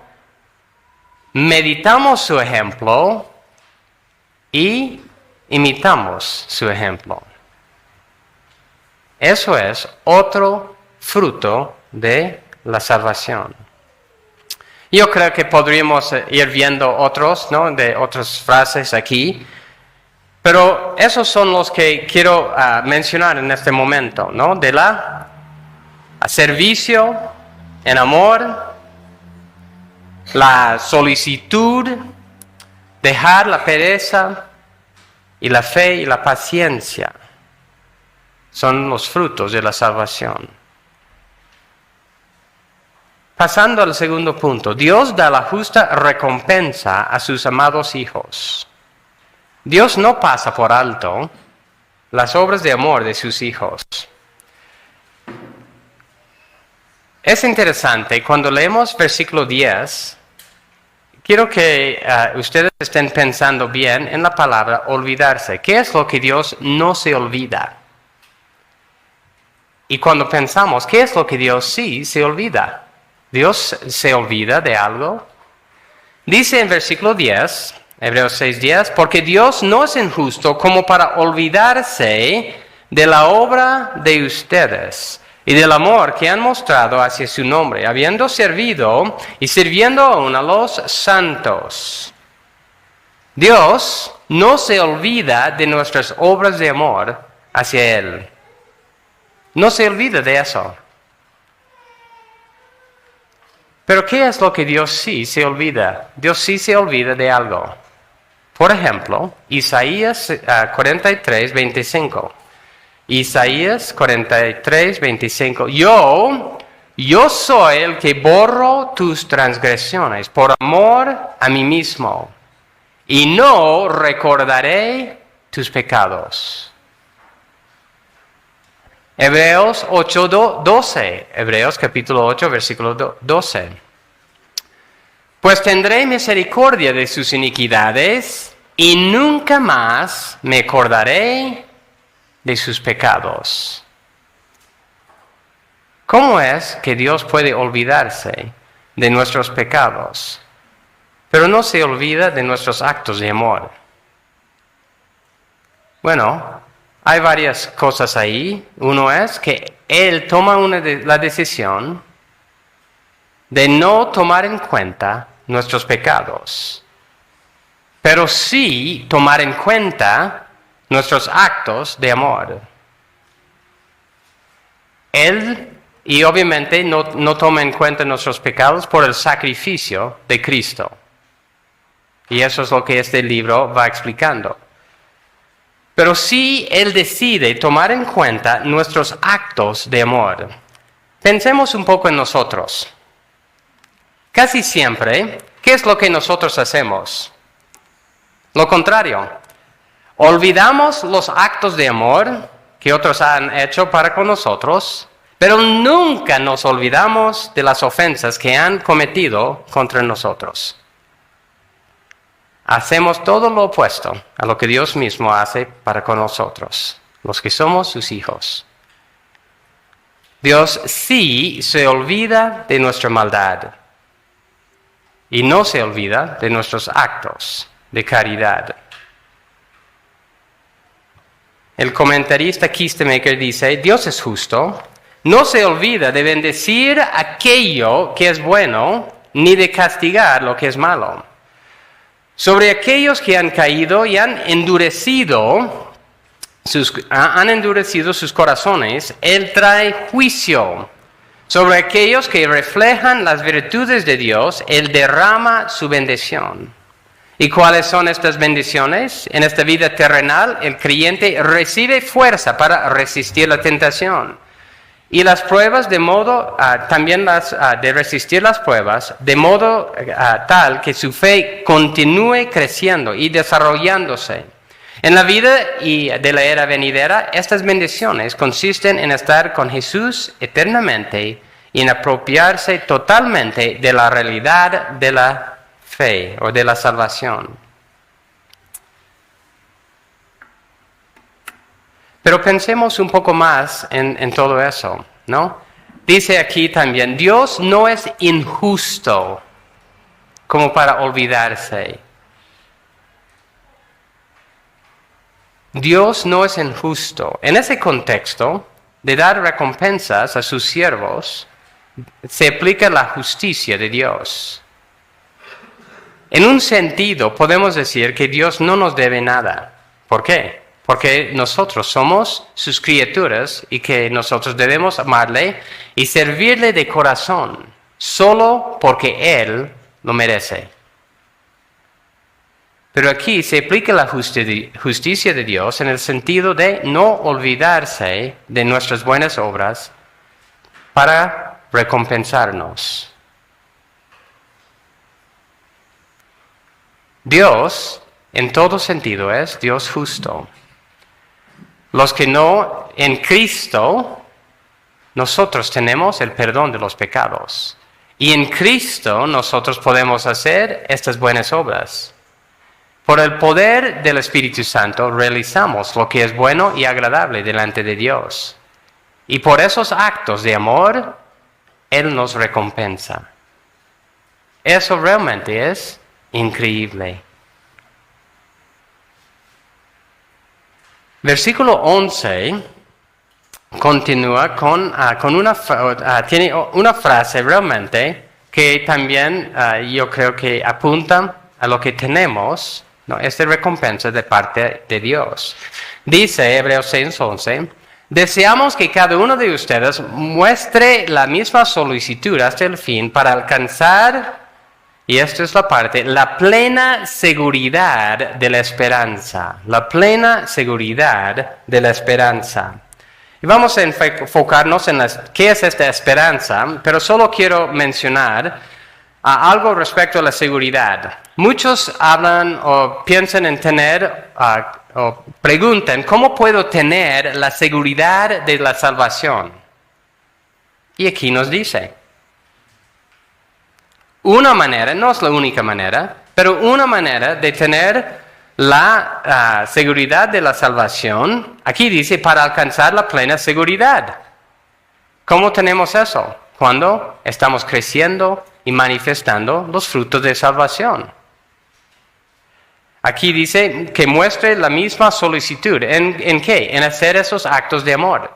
[SPEAKER 1] meditamos su ejemplo y imitamos su ejemplo. Eso es otro fruto de la salvación. Yo creo que podríamos ir viendo otros, ¿no? De otras frases aquí, pero esos son los que quiero mencionar en este momento, ¿no? De la servicio en amor, la solicitud, dejar la pereza y la fe y la paciencia. Son los frutos de la salvación. Pasando al segundo punto, Dios da la justa recompensa a sus amados hijos. Dios no pasa por alto las obras de amor de sus hijos. Es interesante, cuando leemos versículo 10, quiero que ustedes estén pensando bien en la palabra olvidarse. ¿Qué es lo que Dios no se olvida? Y cuando pensamos, ¿qué es lo que Dios sí se olvida? ¿Dios se olvida de algo? Dice en versículo 10, Hebreos 6:10, porque Dios no es injusto como para olvidarse de la obra de ustedes y del amor que han mostrado hacia su nombre, habiendo servido y sirviendo aún a los santos. Dios no se olvida de nuestras obras de amor hacia Él. No se olvida de eso. Pero ¿qué es lo que Dios sí se olvida? Dios sí se olvida de algo. Por ejemplo, Isaías 43:25. Isaías 43:25. Yo soy el que borro tus transgresiones por amor a mí mismo, y no recordaré tus pecados. Hebreos 8:12. Hebreos capítulo 8, versículo 12. Pues tendré misericordia de sus iniquidades y nunca más me acordaré de sus pecados. ¿Cómo es que Dios puede olvidarse de nuestros pecados, pero no se olvida de nuestros actos de amor? Bueno, hay varias cosas ahí. Uno es que Él toma la decisión de no tomar en cuenta nuestros pecados, pero sí tomar en cuenta nuestros actos de amor. Él, y obviamente no toma en cuenta nuestros pecados por el sacrificio de Cristo. Y eso es lo que este libro va explicando. Pero sí Él decide tomar en cuenta nuestros actos de amor. Pensemos un poco en nosotros. Casi siempre, ¿qué es lo que nosotros hacemos? Lo contrario. Olvidamos los actos de amor que otros han hecho para con nosotros, pero nunca nos olvidamos de las ofensas que han cometido contra nosotros. Hacemos todo lo opuesto a lo que Dios mismo hace para con nosotros, los que somos sus hijos. Dios sí se olvida de nuestra maldad y no se olvida de nuestros actos de caridad. El comentarista Kistemaker dice, Dios es justo, no se olvida de bendecir aquello que es bueno, ni de castigar lo que es malo. Sobre aquellos que han caído y han endurecido sus corazones, Él trae juicio. Sobre aquellos que reflejan las virtudes de Dios, Él derrama su bendición. ¿Y cuáles son estas bendiciones? En esta vida terrenal, el creyente recibe fuerza para resistir la tentación. Y las pruebas, de modo, de resistir las pruebas, de modo tal que su fe continúe creciendo y desarrollándose. En la vida y de la era venidera, estas bendiciones consisten en estar con Jesús eternamente y en apropiarse totalmente de la realidad de la fe o de la salvación. Pero pensemos un poco más en todo eso, ¿no? Dice aquí también, Dios no es injusto como para olvidarse. Dios no es injusto. En ese contexto de dar recompensas a sus siervos, se aplica la justicia de Dios. En un sentido, podemos decir que Dios no nos debe nada. ¿Por qué? Porque nosotros somos sus criaturas y que nosotros debemos amarle y servirle de corazón, solo porque Él lo merece. Pero aquí se aplica la justicia de Dios en el sentido de no olvidarse de nuestras buenas obras para recompensarnos. Dios, en todo sentido, es Dios justo. Los que no en Cristo, nosotros tenemos el perdón de los pecados. Y en Cristo nosotros podemos hacer estas buenas obras. Por el poder del Espíritu Santo realizamos lo que es bueno y agradable delante de Dios. Y por esos actos de amor, Él nos recompensa. Eso realmente es increíble. Versículo 11 continúa tiene una frase realmente que también yo creo que apunta a lo que tenemos, ¿no? Esta recompensa de parte de Dios. Dice Hebreos 6:11, deseamos que cada uno de ustedes muestre la misma solicitud hasta el fin para alcanzar, y esta es la parte, la plena seguridad de la esperanza. La plena seguridad de la esperanza. Y vamos a enfocarnos en qué es esta esperanza, pero solo quiero mencionar algo respecto a la seguridad. Muchos hablan o piensan en tener, o preguntan, ¿cómo puedo tener la seguridad de la salvación? Y aquí nos dice, una manera, no es la única manera, pero una manera de tener la seguridad de la salvación, aquí dice, para alcanzar la plena seguridad. ¿Cómo tenemos eso? Cuando estamos creciendo y manifestando los frutos de salvación. Aquí dice que muestre la misma solicitud. ¿En qué? En hacer esos actos de amor.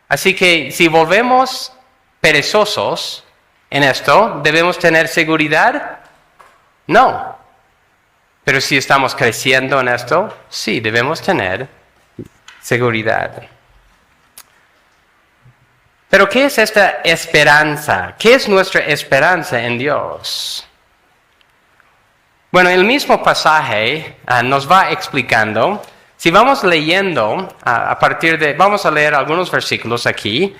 [SPEAKER 1] Así que si volvemos perezosos en esto, ¿debemos tener seguridad? No. Pero si estamos creciendo en esto, sí, debemos tener seguridad. Pero ¿qué es esta esperanza? ¿Qué es nuestra esperanza en Dios? Bueno, el mismo pasaje nos va explicando. Si vamos leyendo, vamos a leer algunos versículos aquí.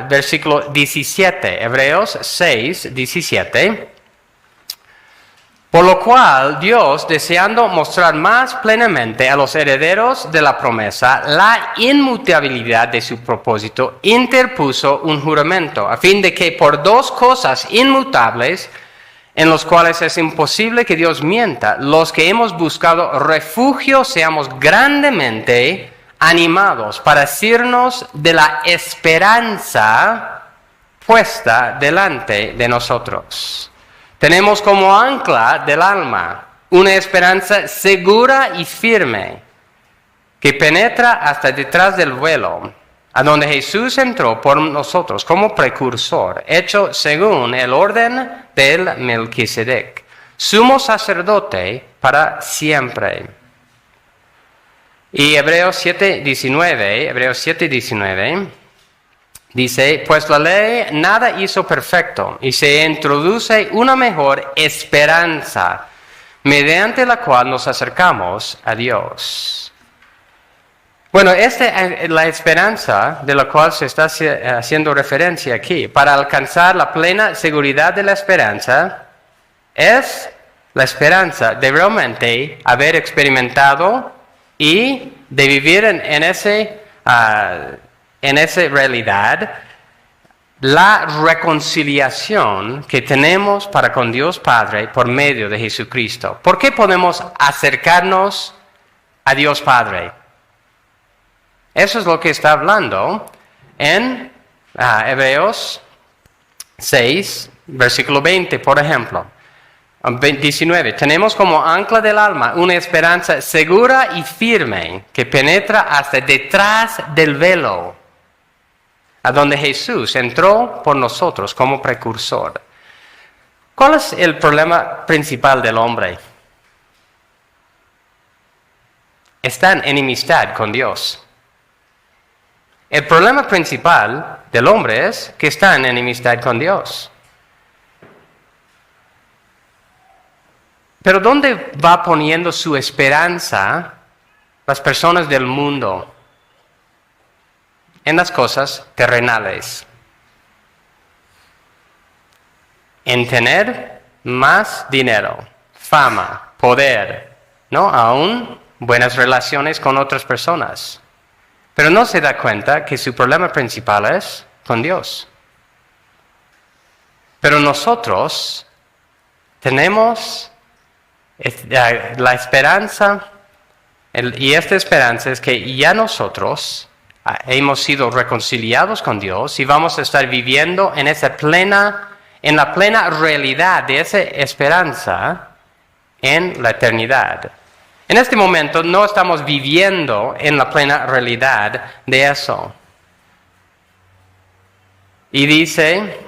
[SPEAKER 1] Versículo 17, Hebreos 6, 17. Por lo cual Dios, deseando mostrar más plenamente a los herederos de la promesa la inmutabilidad de su propósito, interpuso un juramento, a fin de que por dos cosas inmutables, en los cuales es imposible que Dios mienta, los que hemos buscado refugio seamos grandemente animados para asirnos de la esperanza puesta delante de nosotros. Tenemos como ancla del alma una esperanza segura y firme que penetra hasta detrás del velo, a donde Jesús entró por nosotros como precursor, hecho según el orden del Melquisedec, sumo sacerdote para siempre. Y Hebreos 7:19 dice, pues la ley nada hizo perfecto y se introduce una mejor esperanza, mediante la cual nos acercamos a Dios. Bueno, la esperanza de la cual se está haciendo referencia aquí, para alcanzar la plena seguridad de la esperanza, es la esperanza de realmente haber experimentado y de vivir en esa realidad la reconciliación que tenemos para con Dios Padre por medio de Jesucristo. ¿Por qué podemos acercarnos a Dios Padre? Eso es lo que está hablando en Hebreos 6, versículo 20, por ejemplo. 19. Tenemos como ancla del alma una esperanza segura y firme que penetra hasta detrás del velo, a donde Jesús entró por nosotros como precursor. ¿Cuál es el problema principal del hombre? Está en enemistad con Dios. El problema principal del hombre es que está en enemistad con Dios. Pero ¿dónde va poniendo su esperanza las personas del mundo? En las cosas terrenales. En tener más dinero, fama, poder, ¿no? Aún buenas relaciones con otras personas. Pero no se da cuenta que su problema principal es con Dios. Pero nosotros tenemos la esperanza, y esta esperanza es que ya nosotros hemos sido reconciliados con Dios y vamos a estar viviendo en la plena realidad de esa esperanza en la eternidad. En este momento no estamos viviendo en la plena realidad de eso. Y dice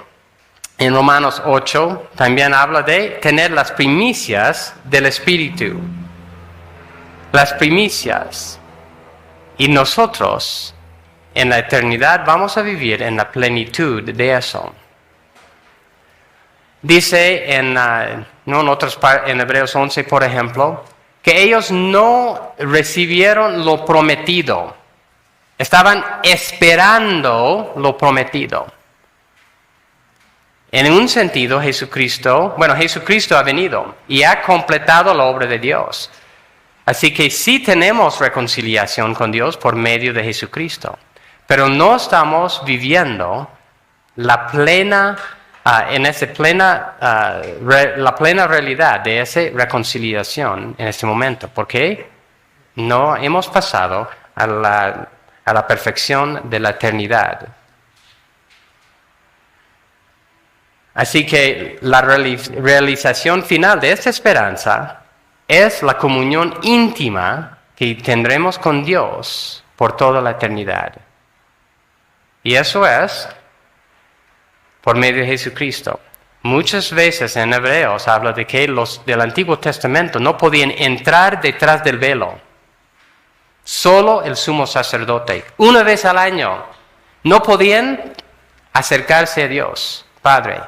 [SPEAKER 1] en Romanos 8, también habla de tener las primicias del Espíritu. Las primicias. Y nosotros en la eternidad vamos a vivir en la plenitud de eso. Dice en Hebreos 11, por ejemplo, que ellos no recibieron lo prometido. Estaban esperando lo prometido. En un sentido, Jesucristo ha venido y ha completado la obra de Dios. Así que sí tenemos reconciliación con Dios por medio de Jesucristo. Pero no estamos viviendo la plena realidad de esa reconciliación en este momento, porque no hemos pasado a la perfección de la eternidad. Así que la realización final de esta esperanza es la comunión íntima que tendremos con Dios por toda la eternidad. Y eso es por medio de Jesucristo. Muchas veces en Hebreos habla de que los del Antiguo Testamento no podían entrar detrás del velo. Solo el sumo sacerdote, una vez al año, no podían acercarse a Dios, Padre.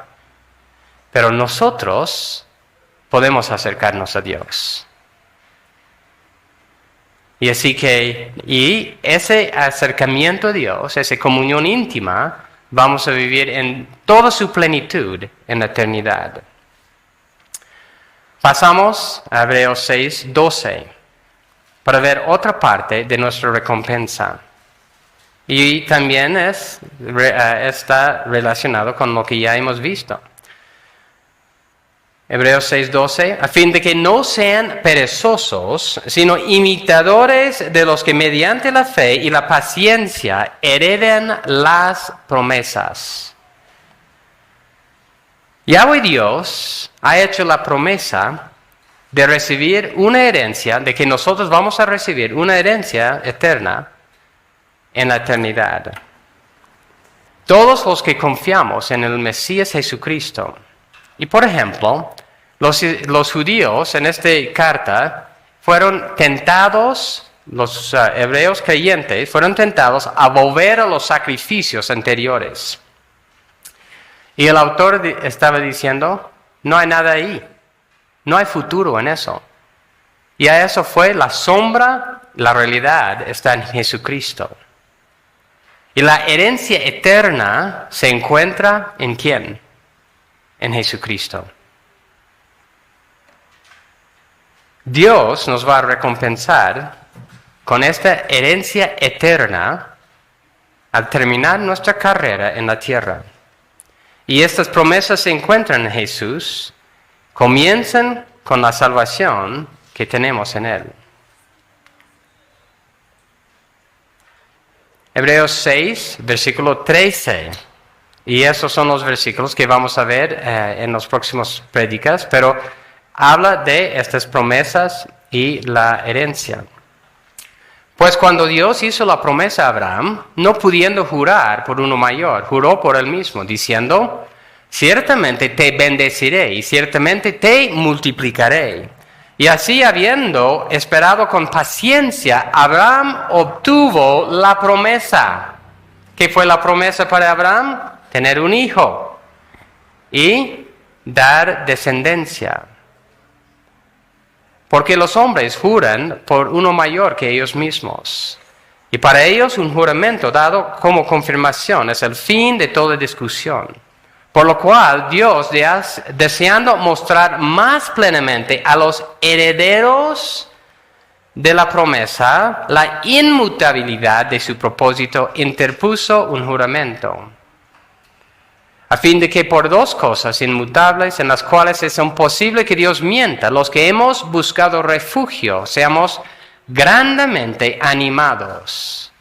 [SPEAKER 1] Pero nosotros podemos acercarnos a Dios. Y así que, ese acercamiento a Dios, esa comunión íntima, vamos a vivir en toda su plenitud en la eternidad. Pasamos a Hebreos 6, 12, para ver otra parte de nuestra recompensa. Y también está relacionado con lo que ya hemos visto. Hebreos 6:12, a fin de que no sean perezosos, sino imitadores de los que mediante la fe y la paciencia hereden las promesas. Yahweh Dios ha hecho la promesa de recibir una herencia, de que nosotros vamos a recibir una herencia eterna en la eternidad. Todos los que confiamos en el Mesías Jesucristo. Y por ejemplo, los judíos en esta carta fueron tentados, los hebreos creyentes fueron tentados a volver a los sacrificios anteriores. Y el autor estaba diciendo, no hay nada ahí, no hay futuro en eso. Y a eso fue la sombra, la realidad está en Jesucristo. Y la herencia eterna se encuentra ¿en quién? En Jesucristo. Dios nos va a recompensar con esta herencia eterna al terminar nuestra carrera en la tierra. Y estas promesas se encuentran en Jesús, comienzan con la salvación que tenemos en Él. Hebreos 6, versículo 13. Y esos son los versículos que vamos a ver en los próximos prédicas, pero habla de estas promesas y la herencia. Pues cuando Dios hizo la promesa a Abraham, no pudiendo jurar por uno mayor, juró por él mismo, diciendo: ciertamente te bendeciré y ciertamente te multiplicaré. Y así, habiendo esperado con paciencia, Abraham obtuvo la promesa. ¿Qué fue la promesa para Abraham? Tener un hijo y dar descendencia. Porque los hombres juran por uno mayor que ellos mismos. Y para ellos un juramento dado como confirmación es el fin de toda discusión. Por lo cual Dios, deseando mostrar más plenamente a los herederos de la promesa la inmutabilidad de su propósito, interpuso un juramento, a fin de que por dos cosas inmutables en las cuales es imposible que Dios mienta, los que hemos buscado refugio seamos grandemente animados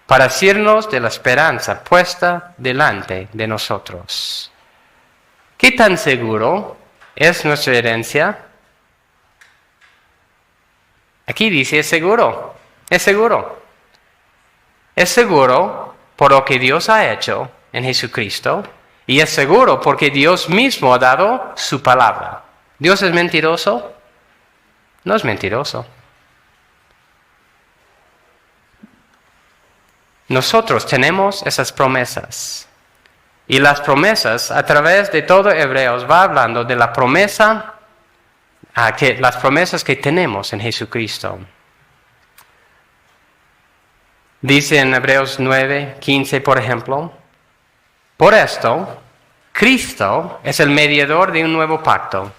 [SPEAKER 1] para asirnos de la esperanza puesta delante de nosotros. ¿Qué tan seguro es nuestra herencia? Aquí dice es seguro, es seguro. Es seguro por lo que Dios ha hecho en Jesucristo. Y es seguro porque Dios mismo ha dado su palabra. ¿Dios es mentiroso? No es mentiroso. Nosotros tenemos esas promesas. Y las promesas, a través de todo Hebreos, va hablando de la promesa, las promesas que tenemos en Jesucristo. Dice en Hebreos 9:15, por ejemplo: por esto, Cristo es el mediador de un nuevo pacto,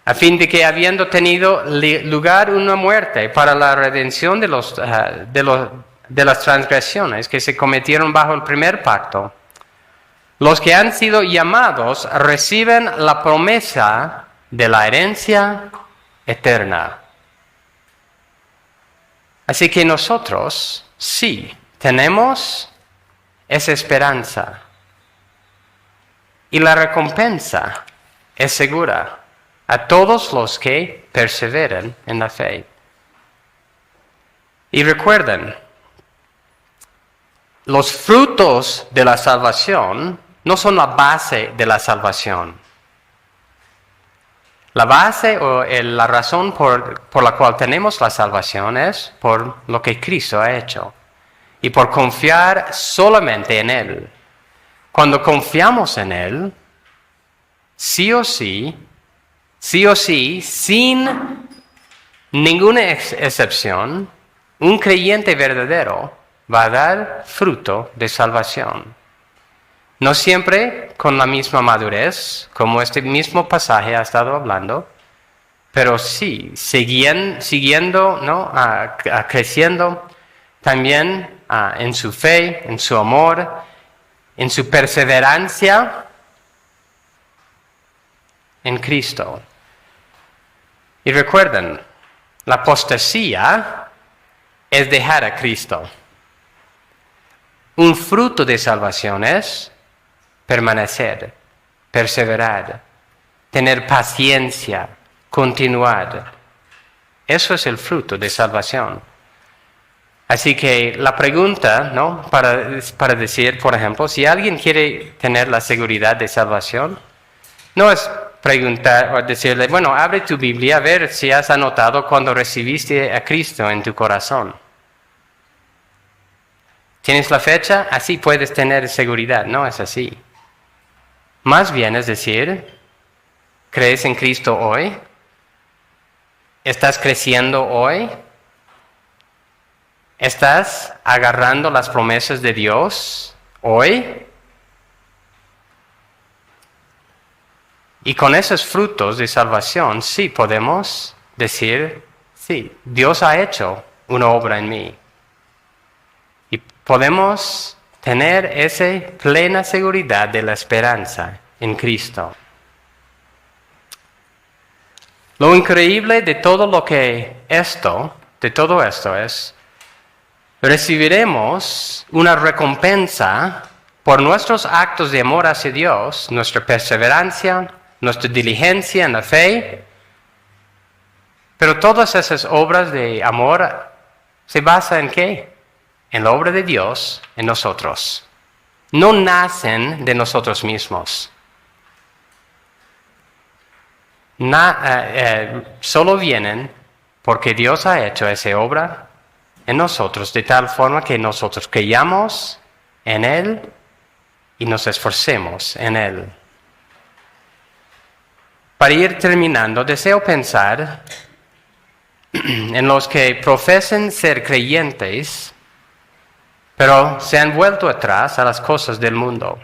[SPEAKER 1] a fin de que, habiendo tenido lugar una muerte para la redención de las transgresiones que se cometieron bajo el primer pacto, los que han sido llamados reciben la promesa de la herencia eterna. Así que nosotros sí tenemos esa esperanza. Y la recompensa es segura a todos los que perseveran en la fe. Y recuerden, los frutos de la salvación no son la base de la salvación. La base o la razón por la cual tenemos la salvación es por lo que Cristo ha hecho. Y por confiar solamente en Él. Cuando confiamos en Él, sí o sí, sin ninguna excepción, un creyente verdadero va a dar fruto de salvación. No siempre con la misma madurez, como este mismo pasaje ha estado hablando, pero sí, siguiendo, ¿no? Creciendo también en su fe, en su amor, en su perseverancia en Cristo. Y recuerden, la apostasía es dejar a Cristo. Un fruto de salvación es permanecer, perseverar, tener paciencia, continuar. Eso es el fruto de salvación. Así que la pregunta, ¿no? Para decir, por ejemplo, si alguien quiere tener la seguridad de salvación, no es preguntar o decirle, bueno, abre tu Biblia a ver si has anotado cuando recibiste a Cristo en tu corazón. ¿Tienes la fecha? Así puedes tener seguridad. No es así. Más bien es decir, ¿crees en Cristo hoy? ¿Estás creciendo hoy? ¿Estás agarrando las promesas de Dios hoy? Y con esos frutos de salvación, sí podemos decir, sí, Dios ha hecho una obra en mí. Y podemos tener esa plena seguridad de la esperanza en Cristo. Lo increíble de todo esto es, recibiremos una recompensa por nuestros actos de amor hacia Dios, nuestra perseverancia, nuestra diligencia en la fe. Pero todas esas obras de amor se basan ¿en qué? En la obra de Dios en nosotros. No nacen de nosotros mismos. Solo vienen porque Dios ha hecho esa obra en nosotros de tal forma que nosotros creyamos en Él y nos esforcemos en Él. Para ir terminando, deseo pensar en los que profesan ser creyentes, pero se han vuelto atrás a las cosas del mundo,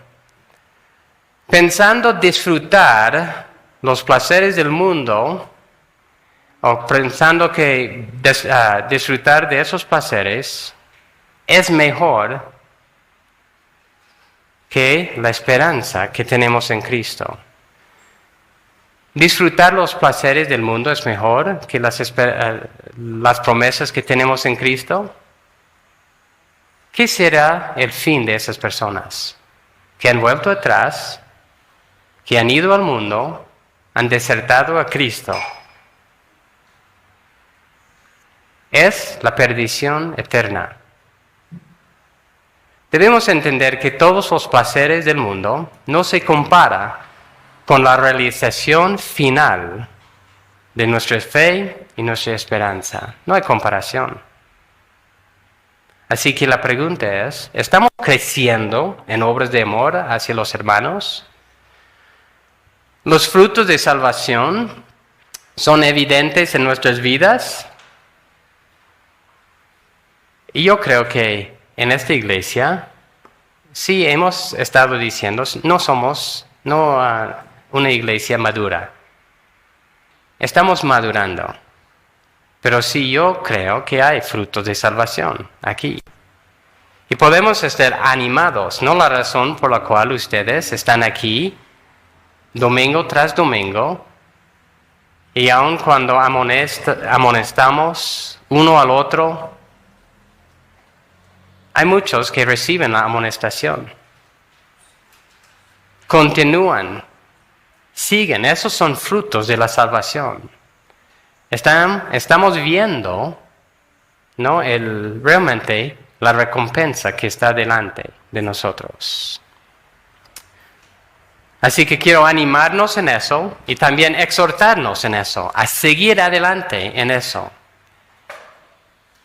[SPEAKER 1] pensando disfrutar los placeres del mundo, o pensando que disfrutar de esos placeres es mejor que la esperanza que tenemos en Cristo. Disfrutar los placeres del mundo es mejor que las promesas que tenemos en Cristo. ¿Qué será el fin de esas personas que han vuelto atrás, que han ido al mundo, han desertado a Cristo? Es la perdición eterna. Debemos entender que todos los placeres del mundo no se comparan con la realización final de nuestra fe y nuestra esperanza. No hay comparación. Así que la pregunta es, ¿estamos creciendo en obras de amor hacia los hermanos? ¿Los frutos de salvación son evidentes en nuestras vidas? Y yo creo que en esta iglesia sí hemos estado diciendo, no somos una iglesia madura. Estamos madurando. Pero sí yo creo que hay frutos de salvación aquí. Y podemos estar animados, no la razón por la cual ustedes están aquí domingo tras domingo, y aun cuando amonestamos uno al otro, hay muchos que reciben la amonestación. Continúan, siguen, esos son frutos de la salvación. Estamos viendo, ¿no?, realmente la recompensa que está delante de nosotros. Así que quiero animarnos en eso y también exhortarnos en eso, a seguir adelante en eso.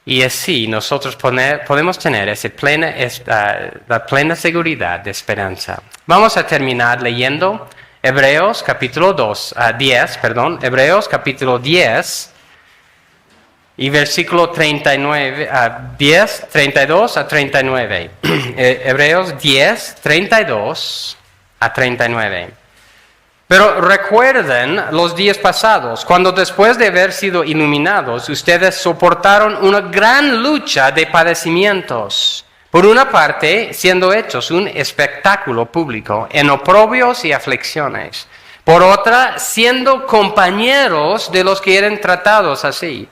[SPEAKER 1] Y así nosotros podemos tener la plena seguridad de esperanza. Vamos a terminar leyendo Hebreos capítulo 10 y versículo 32 a 39. Hebreos 10, 32 a 39. Pero recuerden los días pasados, cuando después de haber sido iluminados, ustedes soportaron una gran lucha de padecimientos. Por una parte, siendo hechos un espectáculo público en oprobios y aflicciones. Por otra, siendo compañeros de los que eran tratados así.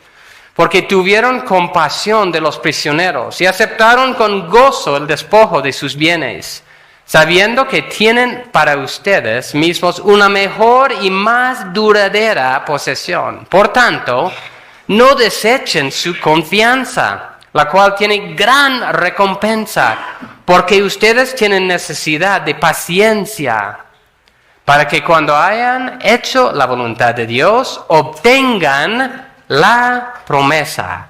[SPEAKER 1] Porque tuvieron compasión de los prisioneros y aceptaron con gozo el despojo de sus bienes, sabiendo que tienen para ustedes mismos una mejor y más duradera posesión. Por tanto, no desechen su confianza, la cual tiene gran recompensa, porque ustedes tienen necesidad de paciencia, para que cuando hayan hecho la voluntad de Dios, obtengan la promesa.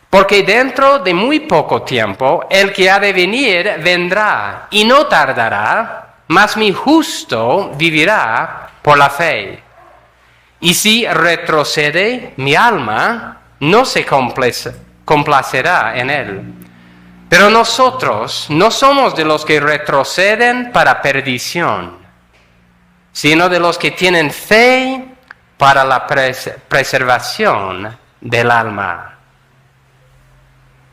[SPEAKER 1] Porque dentro de muy poco tiempo, el que ha de venir vendrá, y no tardará, mas mi justo vivirá por la fe. Y si retrocede mi alma, no se complacerá en él. Pero nosotros no somos de los que retroceden para perdición, sino de los que tienen fe para la preservación del alma.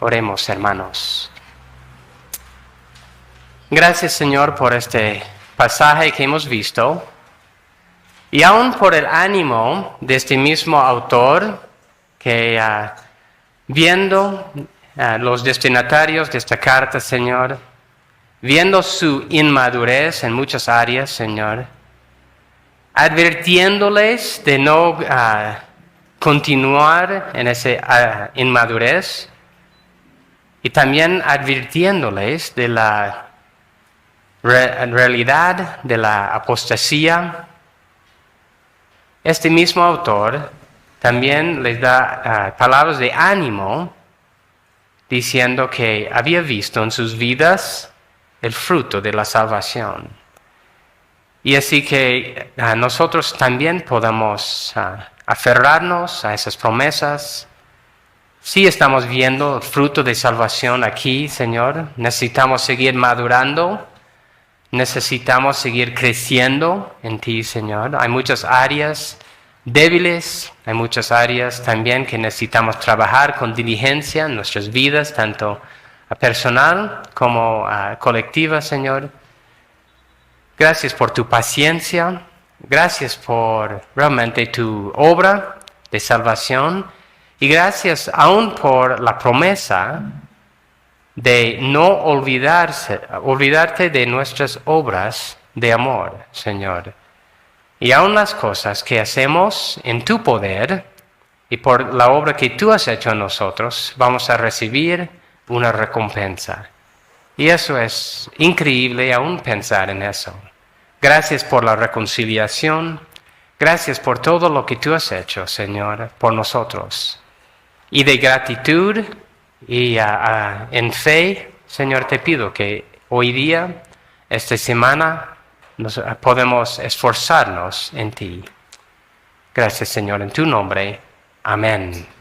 [SPEAKER 1] Oremos, hermanos. Gracias, Señor, por este pasaje que hemos visto, y aún por el ánimo de este mismo autor que viendo los destinatarios de esta carta, Señor, viendo su inmadurez en muchas áreas, Señor, advirtiéndoles de no continuar en esa inmadurez y también advirtiéndoles de la realidad de la apostasía. Este mismo autor también les da palabras de ánimo, diciendo que había visto en sus vidas el fruto de la salvación. Y así que nosotros también podamos aferrarnos a esas promesas. Sí estamos viendo el fruto de salvación aquí, Señor. Necesitamos seguir madurando. Necesitamos seguir creciendo en ti, Señor. Hay muchas áreas débiles, hay muchas áreas también que necesitamos trabajar con diligencia en nuestras vidas, tanto personal como colectiva, Señor. Gracias por tu paciencia, gracias por realmente tu obra de salvación y gracias aún por la promesa de no olvidarte de nuestras obras de amor, Señor. Y aún las cosas que hacemos en tu poder y por la obra que tú has hecho en nosotros, vamos a recibir una recompensa. Y eso es increíble aún pensar en eso. Gracias por la reconciliación. Gracias por todo lo que tú has hecho, Señor, por nosotros. Y de gratitud y en fe, Señor, te pido que hoy día, esta semana, podemos esforzarnos en ti. Gracias, Señor, en tu nombre. Amén.